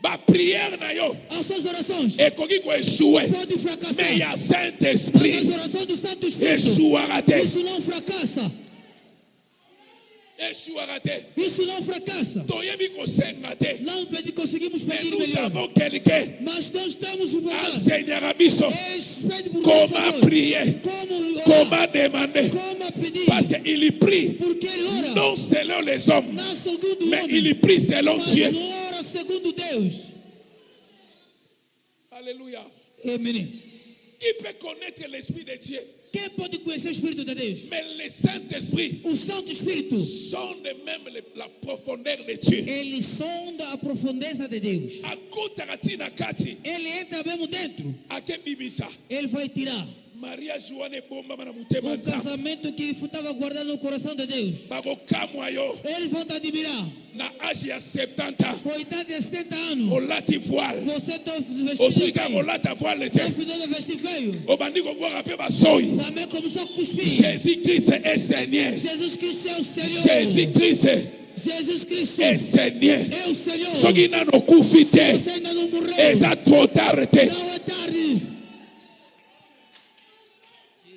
ba prière na yo, As suas orações. ekoki ko échouer, Pode fracassar. mais il y a Mas Saint-Esprit, as orações do Santo Espírito. échouera te, Isso não fracassa. échouera te. Isso não fracassa. Toyebi kosenga te, Não conseguimos mais pedir nous melhor. avons quelqu'un, Mas nós temos o verdade. enseignera biso, Eles pedem por comment nós, prier, como orar, comment demander, como pedir. parce qu'il prie Porque ele ora. non selon les hommes, Não segundo o mais homem. il prie selon Mas Dieu. ora segundo Deus. Alléluia. Amém. Qui peut connaître l'Esprit de Dieu? Quem pode conhecer o Espírito de Deus? Mais le Saint-Esprit O Santo Espírito. sonde même la profondeur de Dieu. Ele sonda a profundeza de Deus. Akota tina kati, Ele entra mesmo dentro. ake bibisa. Ele vai tirar. Maria Joane bomba mana mutema O nza. casamento que estava guardado no coração de Deus. Bako kamwa yo, Eles vão te admirar. na âge ya 70, Com a idade de 70 anos. olati voile. Você está vestido Osuika feio. olata voile Está te. fidel vestir feio. Obandi koboka pe basoi. Também começou a cuspir. Jésus-Christ est Seigneur. Jesus Cristo é o Senhor. Jésus-Christ Jesus Cristo est Seigneur. é o Senhor. Soki nano kufi te, Você ainda não morreu. eza trop tard te. Não é tarde.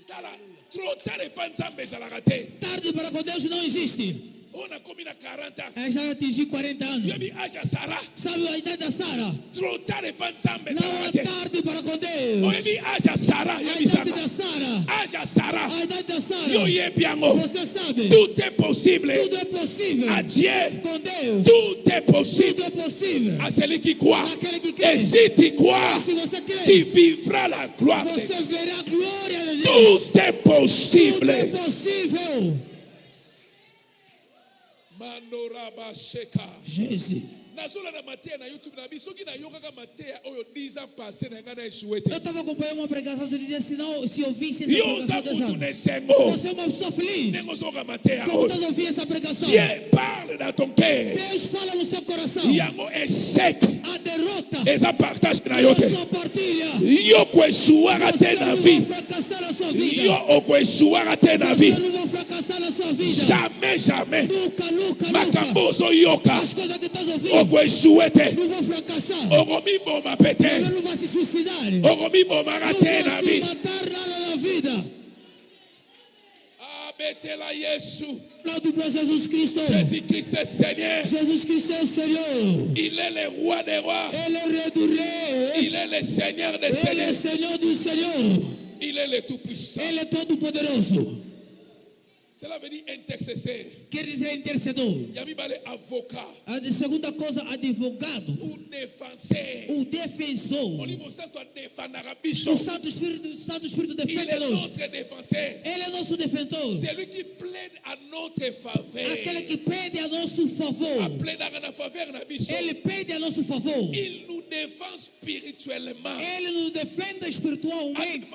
Tala, trop tard epa nzambe ezalaka te. Tarde para com Deus não existe. On a commis à 40 ans. ela já atingiu 40 anos. Yobi aja Sarah. Sabe a idade da Sara? Trop tard et pas ensemble. Não é tarde para com Deus. Yobi aja Sarah. A Yobi idade Sarah. da Sara. Aja Sarah. A idade da Sara. Yo ye biango. Você sabe. Tout est possible. Tudo é possível. À Dieu. Com Deus. Tout est Tudo possible. é possível. À celui qui croit. Aquele que crê. Et si tu crois, Se você tu crê, vivras la gloire de você Dieu. verá a glória de Deus. Tout est Tudo é possible. possível. Manoraba Sheka. Jesus. Nazola na matéria na YouTube na biso ki na yokaka matéria oyo 10 ans passé na ngana échoué. Eu estava acompanhando uma pregação e dizia, se eu visse essa Yo pregação za dessa mutu ano, nesengo. você é uma pessoa feliz. Nengo zoka matéria Como oyo. estás ouvindo essa pregação? Dieu parle dans ton cœur. Deus fala no seu coração. Yango échec. A derrota Eza partage na é yote. a sua partilha. Yo koeshuara Você te na não vie. vai fracassar na sua vida. Yo okoeshuara te na Você vie. não vai fracassar na sua vida. Jamais, jamais. Nunca, nunca, Makambo nunca. zo yoka. As coisas que estás ouvindo Okoeshué te. não vão fracassar. Okomi boma pete. Você não vai se suicidar. Okomi boma Não rate vai na se vie. matar nada na vida. Abetela Yesu. Aplaudo para Jesus Cristo. Jésus-Christ est Seigneur. Jesus Cristo é o Senhor. Il est le roi des rois. Ele é o rei do rei. Il est le Seigneur des Ele é o seigneurs. Senhor do Senhor. Il est le tout-puissant. Ele é todo poderoso. Cela veut dire intercesseur. Quer dizer intercedor. Yami bale avocat. A segunda coisa, advogado. Ou défenseur. O defensor. On dit mon sang doit défendre O Rabisson. Santo Espírito Il defende est nos. notre défenseur. Ele é nosso defensor. C'est lui qui plaide à notre faveur. Aquele que pede a nosso favor. Plaide à notre faveur, Rabisson. Ele pede a nosso favor. Il nous défend spirituellement. Ele nos defende espiritualmente.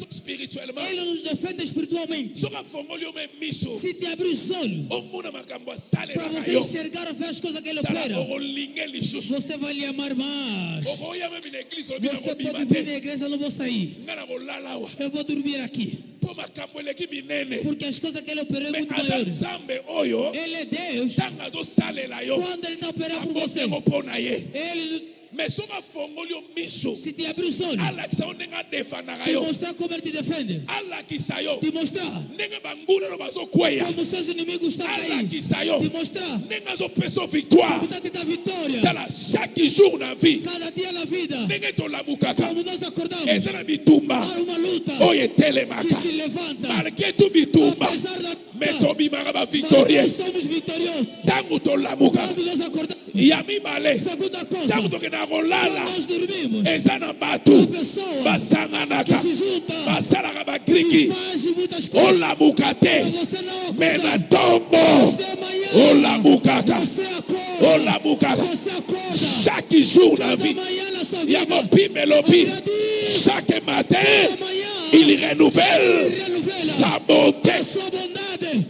Spirituellement. Ele nos defende espiritualmente. Soka fongolio me miso. Se te abrir os olhos Omuna makambo sale para na você yo. enxergar e ver as coisas que ele Tala opera, olinge lisusu. você vai lhe amar mais. Okoya me na église obina Você kobiba pode vir na te. igreja, não vou sair. Ngana kolala wa. Eu vou dormir aqui. Po makambo eleki minene. Porque as coisas que ele operou é Me muito aza maiores. nzambe oyo. Ele é Deus. Tanga do sale la yo. Quando ele está operando por você, Akoteko pona ye. ele, Mais soka fongolio miso. se te abrir os olhos, Alakisa onenga defendaka te yo. mostrar como ele te defende, Alakisa yo. te mostrar Ndenge banguna no bazokweya. como seus inimigos estão aí, Alakisa yo. te mostrar Ndenge azopesa victoire. como está te dar vitória. Tala chaque jour na vie. Cada dia na vida, Ndenge tolamukaka. como nós acordamos, Eza na bitumba. há uma luta Oyo que etelemaka. se levanta. Malgré tout bitumba. Apesar da Mais luta, tobimaka ba mas victorieux. nós somos vitoriosos. Tango tolamuka. Quando nós acordamos, Ya mibale. segunda coisa, Tango tokenda kolala. quando nós dormimos, Eza na bato. uma pessoa que Basanganaka. se junta Basalaka e bagriki. faz muitas coisas. Olamuka te. Você não Mais na acorda. tombo. Você amanhã, Olamukaka. você acorda. Olamukaka. Você acorda. Chaque jour na Cada vie. manhã na sua Ya vida. mopi melopi. Agradeça. Chaque matin. Cada manhã, Il renouvelle ele renovela sa bonté. a sua bondade.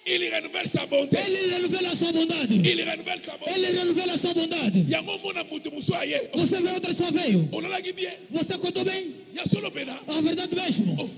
Il renouvelle sa bonté. Ele renovela a sua bondade. Il renouvelle sa bonté. Ele renovela a sua bondade. Yango mona mutu musu aye. Você vê outra sua veio. Olalaki bien. Você acordou bem? Ya solo pena. A verdade mesmo.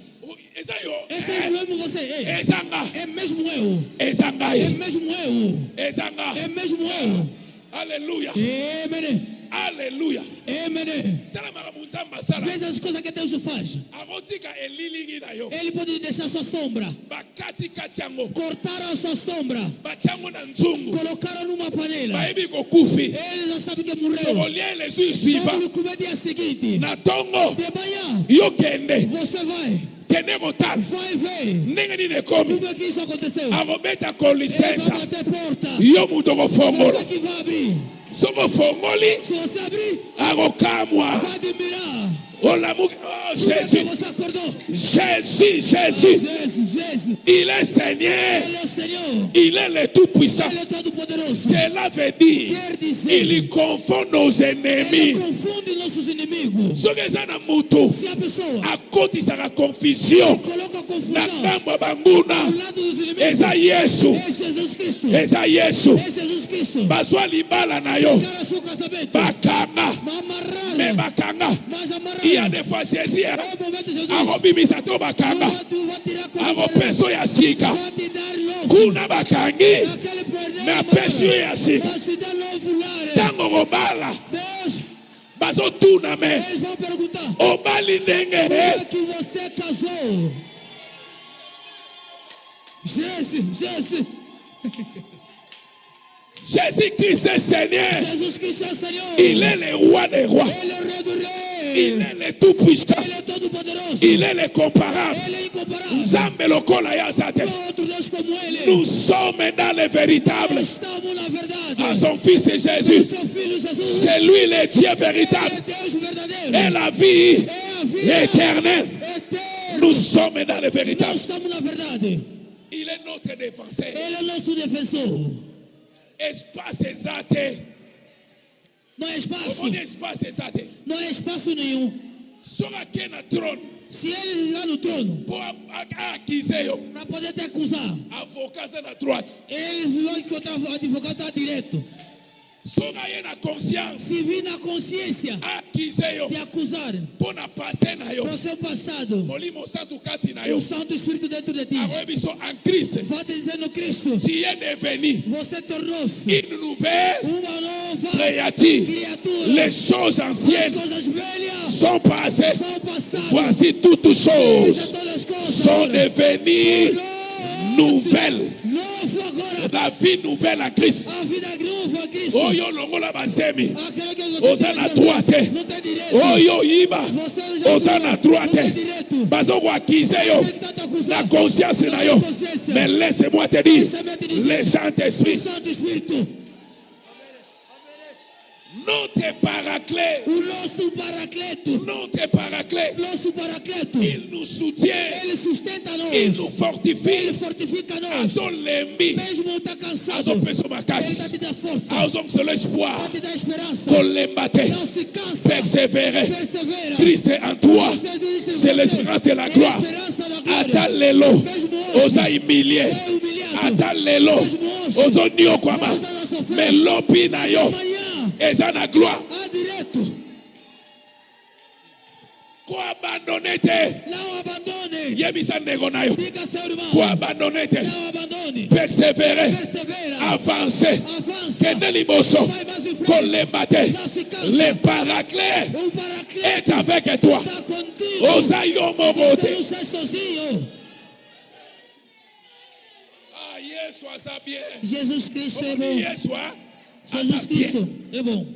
Eza yo. Esse é mesmo você. É, Ezanga. é mesmo eu. Ezanga. É mesmo eu. Ezanga. É mesmo eu. Alléluia. Amém. Alléluia. Amém. Tala makamunza masala. Veja as coisas que Deus faz. Akotika elilingi na yo. Ele pode deixar sua sombra. Bakati kati yango. Cortaram a sua sombra. Batiango na nzungu. Colocaram numa panela. Baebi kokufi. Ele já sabe que morreu. Tokolia les jours suivants. Vamos comer dia seguinte. Na tongo. De manhã, Yo kende. você vai. Kende kotal. Vai ver. Ndenge nini ekomi. Como é que isso aconteceu? Akobeta ko Ele vai licença. bater porta. Yo mutu kofongola. Você que vai abrir. Soko fongoli. Se você abrir, Akokamwa. vai admirar. Olamuki. Oh Jésus. Você acordou. Jésus. Jesus. Il est Seigneur. Ele é o Senhor. Il est le tout-puissant. Ele é todo poderoso. Cela veut dire, Quer dizer, il confond nos ele ennemis. confunde nossos inimigos. Soki eza na mutu Se a pessoa akotisaka confusion coloca na confusão ngambo ya banguna, ao lado dos inimigos, eza Yesu. é Jesus Cristo. Eza Yesu. É Jesus Cristo. Bazwa libala na yo Cara seu casamento. bakanga Mas me amarrado. bakanga. Mas amarrado. Il y a des fois Jésus É o momento Jesus. akobimisa to bakanga Tu vai tirar com akopeso ya sika vai te dar novo. kuna bakangi Aquele me poder. apesi yo ya sika Vai se dar novo lar. ntango kobala Deus, bazotuna me eles vão perguntar. obali ndenge Como é que você casou? Jésus. Jésus-Christ est Seigneur. Jésus-Christ est Seigneur. Il est le roi des rois. Il est le roi du roi. Il est le tout-puissant. Il est tout-poderoso. Il est le comparable. Il est incomparable. Nzambe lokola ya zate. Outro Deus como ele. Nous sommes dans le véritable. Estamos na verdade. À son fils Jésus. Seu filho Jesus. C'est lui le Dieu Ele véritable. é Deus verdadeiro. Et la vie É a vida éternelle. eterna. Nous sommes dans le Nós véritable. estamos na verdade. Il est notre défenseur. Ele é nosso defensor. Espace zate. Não é espaço. On dit espace zate. Não é espaço nenhum. Sora qui est na trône. Se ele está no trono, Pour accuser yo. para poder te acusar, Avocat c'est na droite. ele vai encontrar o advogado está direto. Sora ye na conscience. Se vir na consciência Accuser yo. de acusar Pour na passer na yo. para o seu passado, Molimo santo kati na yo. o Santo Espírito dentro de ti Arobi so en Christ. vai te dizer no Cristo, Tu es devenu você tornou-se une nouvelle uma nova créature. criatura. Les choses As anciennes coisas velhas sont passées. são passadas. Voici toutes choses Todas as coisas sont agora devenues nouvelles. novo agora. La vie nouvelle à Christ. A vida nova a Cristo. Oyo longola basemi. Aquele que você Oza na droite. não tem direito. Oyo iba. Você já Oza na não droite. tem direito. Bazo ko accuser yo. Aquele que está te acusando. La conscience na yo. Mais laisse-moi te dire, le Saint-Esprit, Santo Espírito, notre paraclet, o nosso paracleto, notre paraclet, nosso paracleto, il nous soutient, ele sustenta il nós, nous ele fortifie. fortifica nós. Azo lembi, Mesmo está cansado, azo peso ele está makasi, te dando força, azo de l'espoir, está te dando esperança. kolembate, Não se cansa, persévérer. persevera. Christ est en toi, c'est l'espérance de la gloire. Esperança da glória. Ata lelo, Mesmo hoje, oza humilié. é humilhado. Ata lelo, ozo niokwama, mais lobi na yo, Amanhã, eza na gloire. a direto, Ko abandonner te, não abandone. yebisa ndeko na yo. Diga seu irmão, Ko abandonner te, não abandone. persévérer, Persevera, avancer. avança, Kende liboso, vai mais em frente. kolembate, Não se cansa. le paraclet O paracleto est avec toi. está contigo. Oza yo Você mogote. não está sozinho. Ah, Yesu aza bien. Jesus Cristo é Omi bom. Yesu aza Jesus bien. Cristo é bom.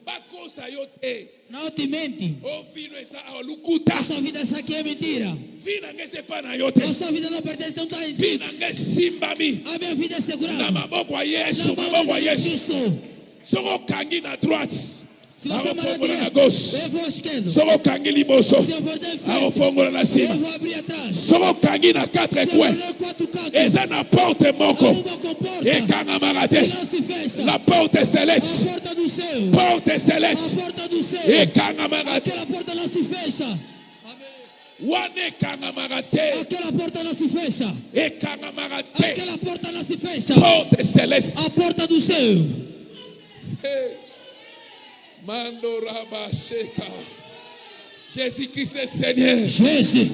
Bakosa yo te. Não te mente. O vino eza lukuta. A sua vida essa aqui é mentira. Vina nge sepa na yo te. A sua vida não pertence, não está em ti. Vina nge simbami. A minha vida é Na segurada. maboko ya Yesu, Na mão maboko de ya Jesus Yesu. Cristo. Soko kangi na droite. Se você amar a Arofongola na direita, gauche. eu vou à esquerda. Soko kangi liboso. Se eu for dar em frente, Arofongola na eu cima. vou abrir atrás. Soko kangi na quatre Se eu coins. olhar quatro cantos, Eza na porte moko. uma comporta. Ekangamaka te. E não se fecha. La porte A céleste. porta do céu. Porte A céleste. porta do céu. Ekangamaka te. Aquela porta não se fecha. Wane ekangamaka te. Aquela porta não se fecha. Ekangamaka te. Aquela porta não se fecha. Porte céleste. A porta do céu. Hey. Mando rabasheka. Jésus-Christ est Seigneur. Jesus.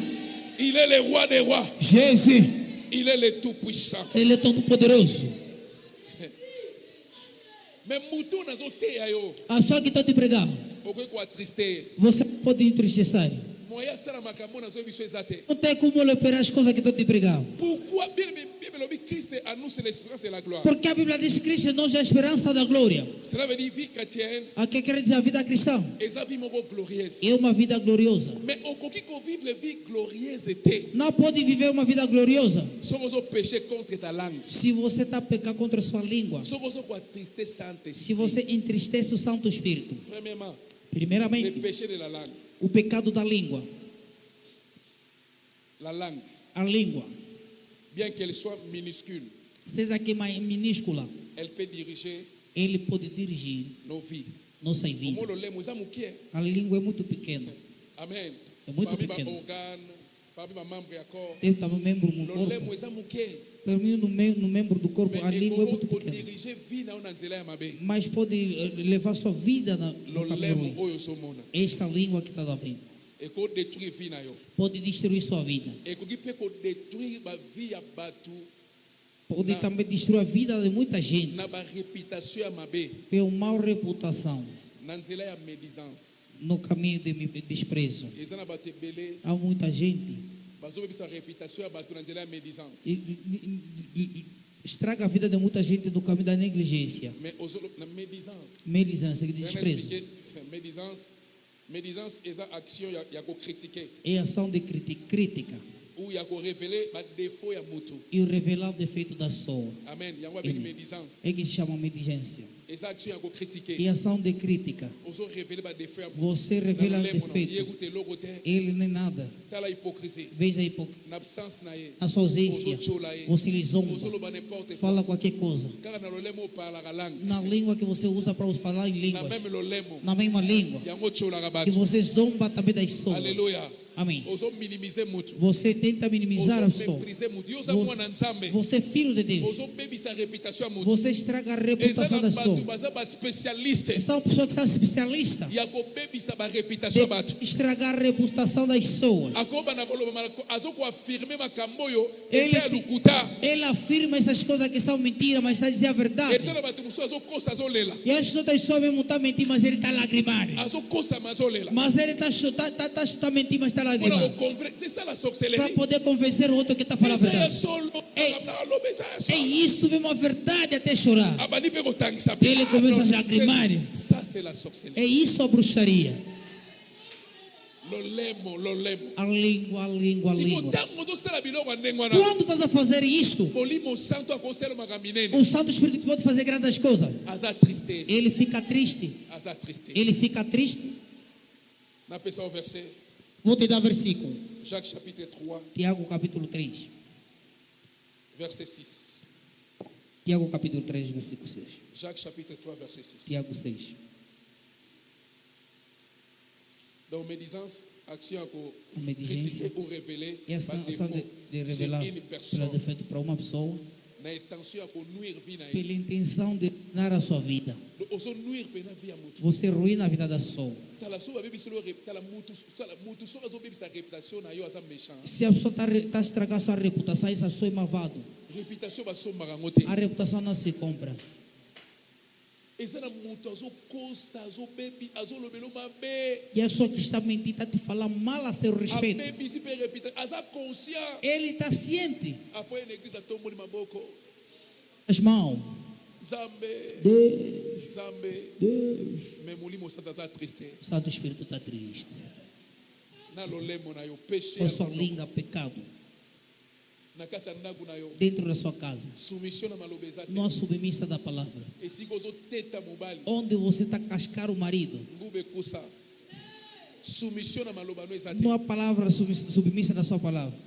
Il est le roi des rois. Jesus. Il est le tout-puissant. Ele é todo poderoso. Mais mouton nazo te ayo. A só que estou te pregar. Pourquoi quoi triste? Você pode entristecer. Moya sala makambo nazo biso ezate. Não tem como ele operar as coisas que estou te pregar. Pourquoi Bible dit Christ annonce l'espérance de la gloire. Porque a Bíblia diz que Cristo não é a esperança da glória. Cela veut dire vie chrétienne. A que quer dizer a vida cristã? Eza vie moko glorieuse. É uma vida gloriosa. Mais on koki ko vivre vie glorieuse te. Não pode viver uma vida gloriosa Soko zo péché contre ta langue. se você está pecando contra a sua língua. Soko zo quoi triste santé. Se você entristece o Santo Espírito. Premièrement, le Primeiramente, péché de la langue. o pecado da língua. La langue, A língua, bien qu'elle soit minuscule, seja que mais minúscula, elle peut diriger ele pode dirigir nos vies. nossa Au vida. moins, le lait, moi, mukie. A língua é muito pequena. Amen. É muito Parmi ma pequeno. organe, parmi ma membre et corps. Eu estava membro do Le lait, corpo. moi, mukie. Para mim, no membro do corpo, a Mais língua é muito pour pequena. diriger vie na unanzela ya mabe. Mas pode levar sua vida no Le caminho lait, ruim. oyo somona. Esta língua que está da vendo Et qu'on détruit vie na yo. pode destruir sua vida. Et qu'on peut détruire ma vie ya batu Pode também destruir a vida de muita gente. na ba réputation ya mabe. Pela má reputação Nanzela ya médisance. no caminho de desprezo. Eza na bato ebele Há muita gente bazobebisa réputation ya bato na nzela ya médisance. Estraga a vida de muita gente no caminho da negligência. Mais na médisance. Médisance, que desprezo. Médisance eza action ya ko critiquer. É ação de crítica. Ou ya ko révéler ba défaut ya mutu. E revelar o defeito da pessoa. Amen. Yango avec médisance. É que se chama médisância. Essa action ya ko critiquer. E ação de crítica. Oso révéler ba défaut ya mutu. Você revela o defeito. Ele nem nada. Tala hipocrisie. Veja a hipocrisia. Na absence na ye. A sua ausência. Você lhe zomba. Fala qualquer coisa. Na língua que você usa para falar em línguas. Na mesma língua. Que você zomba também das pessoas. Aleluia. Amém. Você tenta minimizar a pessoa. Você é filho de Deus. Você estraga a reputação da pessoa. São pessoas que são especialistas. Estragar a reputação das pessoas. Ele afirma essas coisas que são mentiras, mas está dizendo a verdade. E as outras pessoas mesmo estão mentindo, mas ele está a lagrimar. Mas ele está mentindo, mas está a lagrimar. Para poder convencer o outro que está falando a verdade. É isso mesmo, a verdade, até chorar. Ele começa a lagrimar. É isso a bruxaria. A língua. Quando estás a fazer isto, o Santo Espírito pode fazer grandes coisas. Ele fica triste. Vou te dar versículo. Jacques chapitre 3. Tiago capítulo 3. Verset 6. Tiago capítulo 3, versículo 6. Jacques chapitre 3, verset 6. Tiago 6. Donc, médisance, action pour critiquer ou révéler de revelar pela defeito para uma pessoa, pela intenção de dar a sua vida. Você ruína a vida da pessoa. Se a pessoa está a estragar sua reputação, essa pessoa é malvado. A reputação não se compra. E a pessoa que está mentindo está te falando mal a seu respeito. Ele está ciente. As mãos. Deus. Santo Espírito está triste. A sua língua pecado. Dentro da sua casa. Não submissa da palavra. Onde você está a cascar o marido. Não há palavra submissa da sua palavra.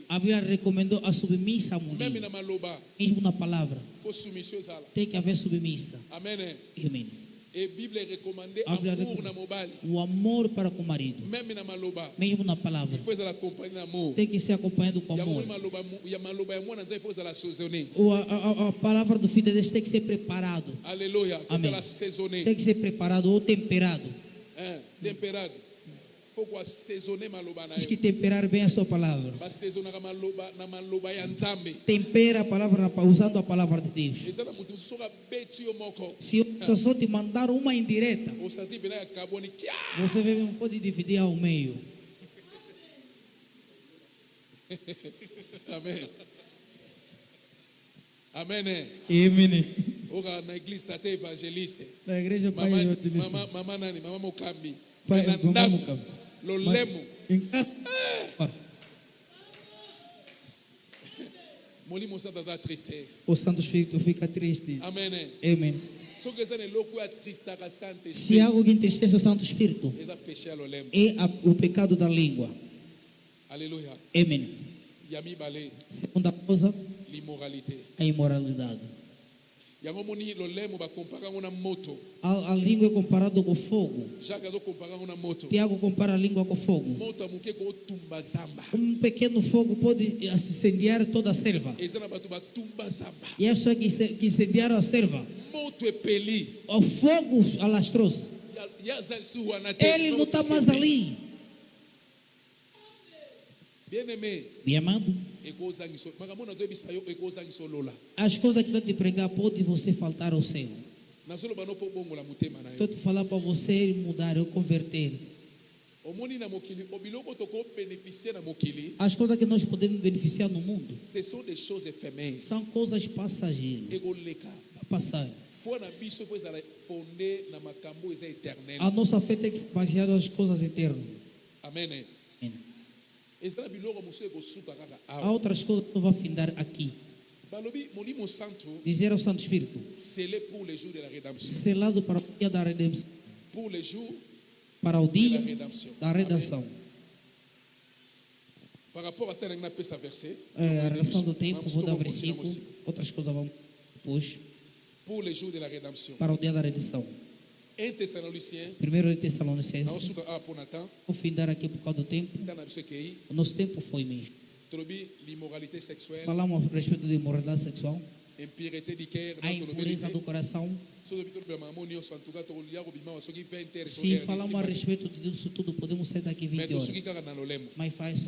A Bíblia recomendou a submissa à mulher. Mesmo na palavra. Tem que haver submissa. Amém. Amém. E Bíblia recomendou o amor para com o marido. Mesmo na palavra. Tem que ser acompanhado com amor. A palavra do Filho de Deus tem que ser preparado. Aleluia. Amém. Tem que ser preparado ou temperado. Temperado. Tens que temperar bem a sua palavra. Tempera a palavra usando a palavra de Deus. Se eu só te mandar uma indireta, você mesmo pode dividir ao meio. Amém. Amém. Amém. Na igreja está até evangelista. Na igreja pai evangelista. Mamãe nani, mamãe Mukambi. Mamãe Mukambi. Lolemo. O Santo Espírito fica triste. Amém. Amém. Se há algo que entristece o Santo Espírito, é o pecado da língua. Aleluia. Amém. Segunda coisa, a imoralidade. A língua é comparada com fogo. Tiago compara a língua com fogo. Um pequeno fogo pode incendiar toda a selva. E é só que incendiaram a selva. O fogo alastrou-se. Ele não está mais ali. Meu amado, as coisas que eu te pregar pode você faltar ao céu. Estou te falando para você mudar, eu converter. As coisas que nós podemos beneficiar no mundo ce sont des choses éphémères. são coisas passageiras. A passar. A nossa fé tem que se basear nas coisas eternas. Amen. Amém. Há outras coisas que eu vou afindar aqui. Dizer ao Santo Espírito, selado para o dia da redenção. Para o dia da redenção. A relação do tempo, vou dar versículo. Outras coisas vamos depois. Para o dia da redenção. 1 Tessalonicenses. Vou findar aqui por causa do tempo. O nosso tempo foi mesmo. Falamos a respeito de imoralidade sexual. A impureza do coração. Se falamos a respeito disso tudo, podemos sair daqui 20 horas. Mas faz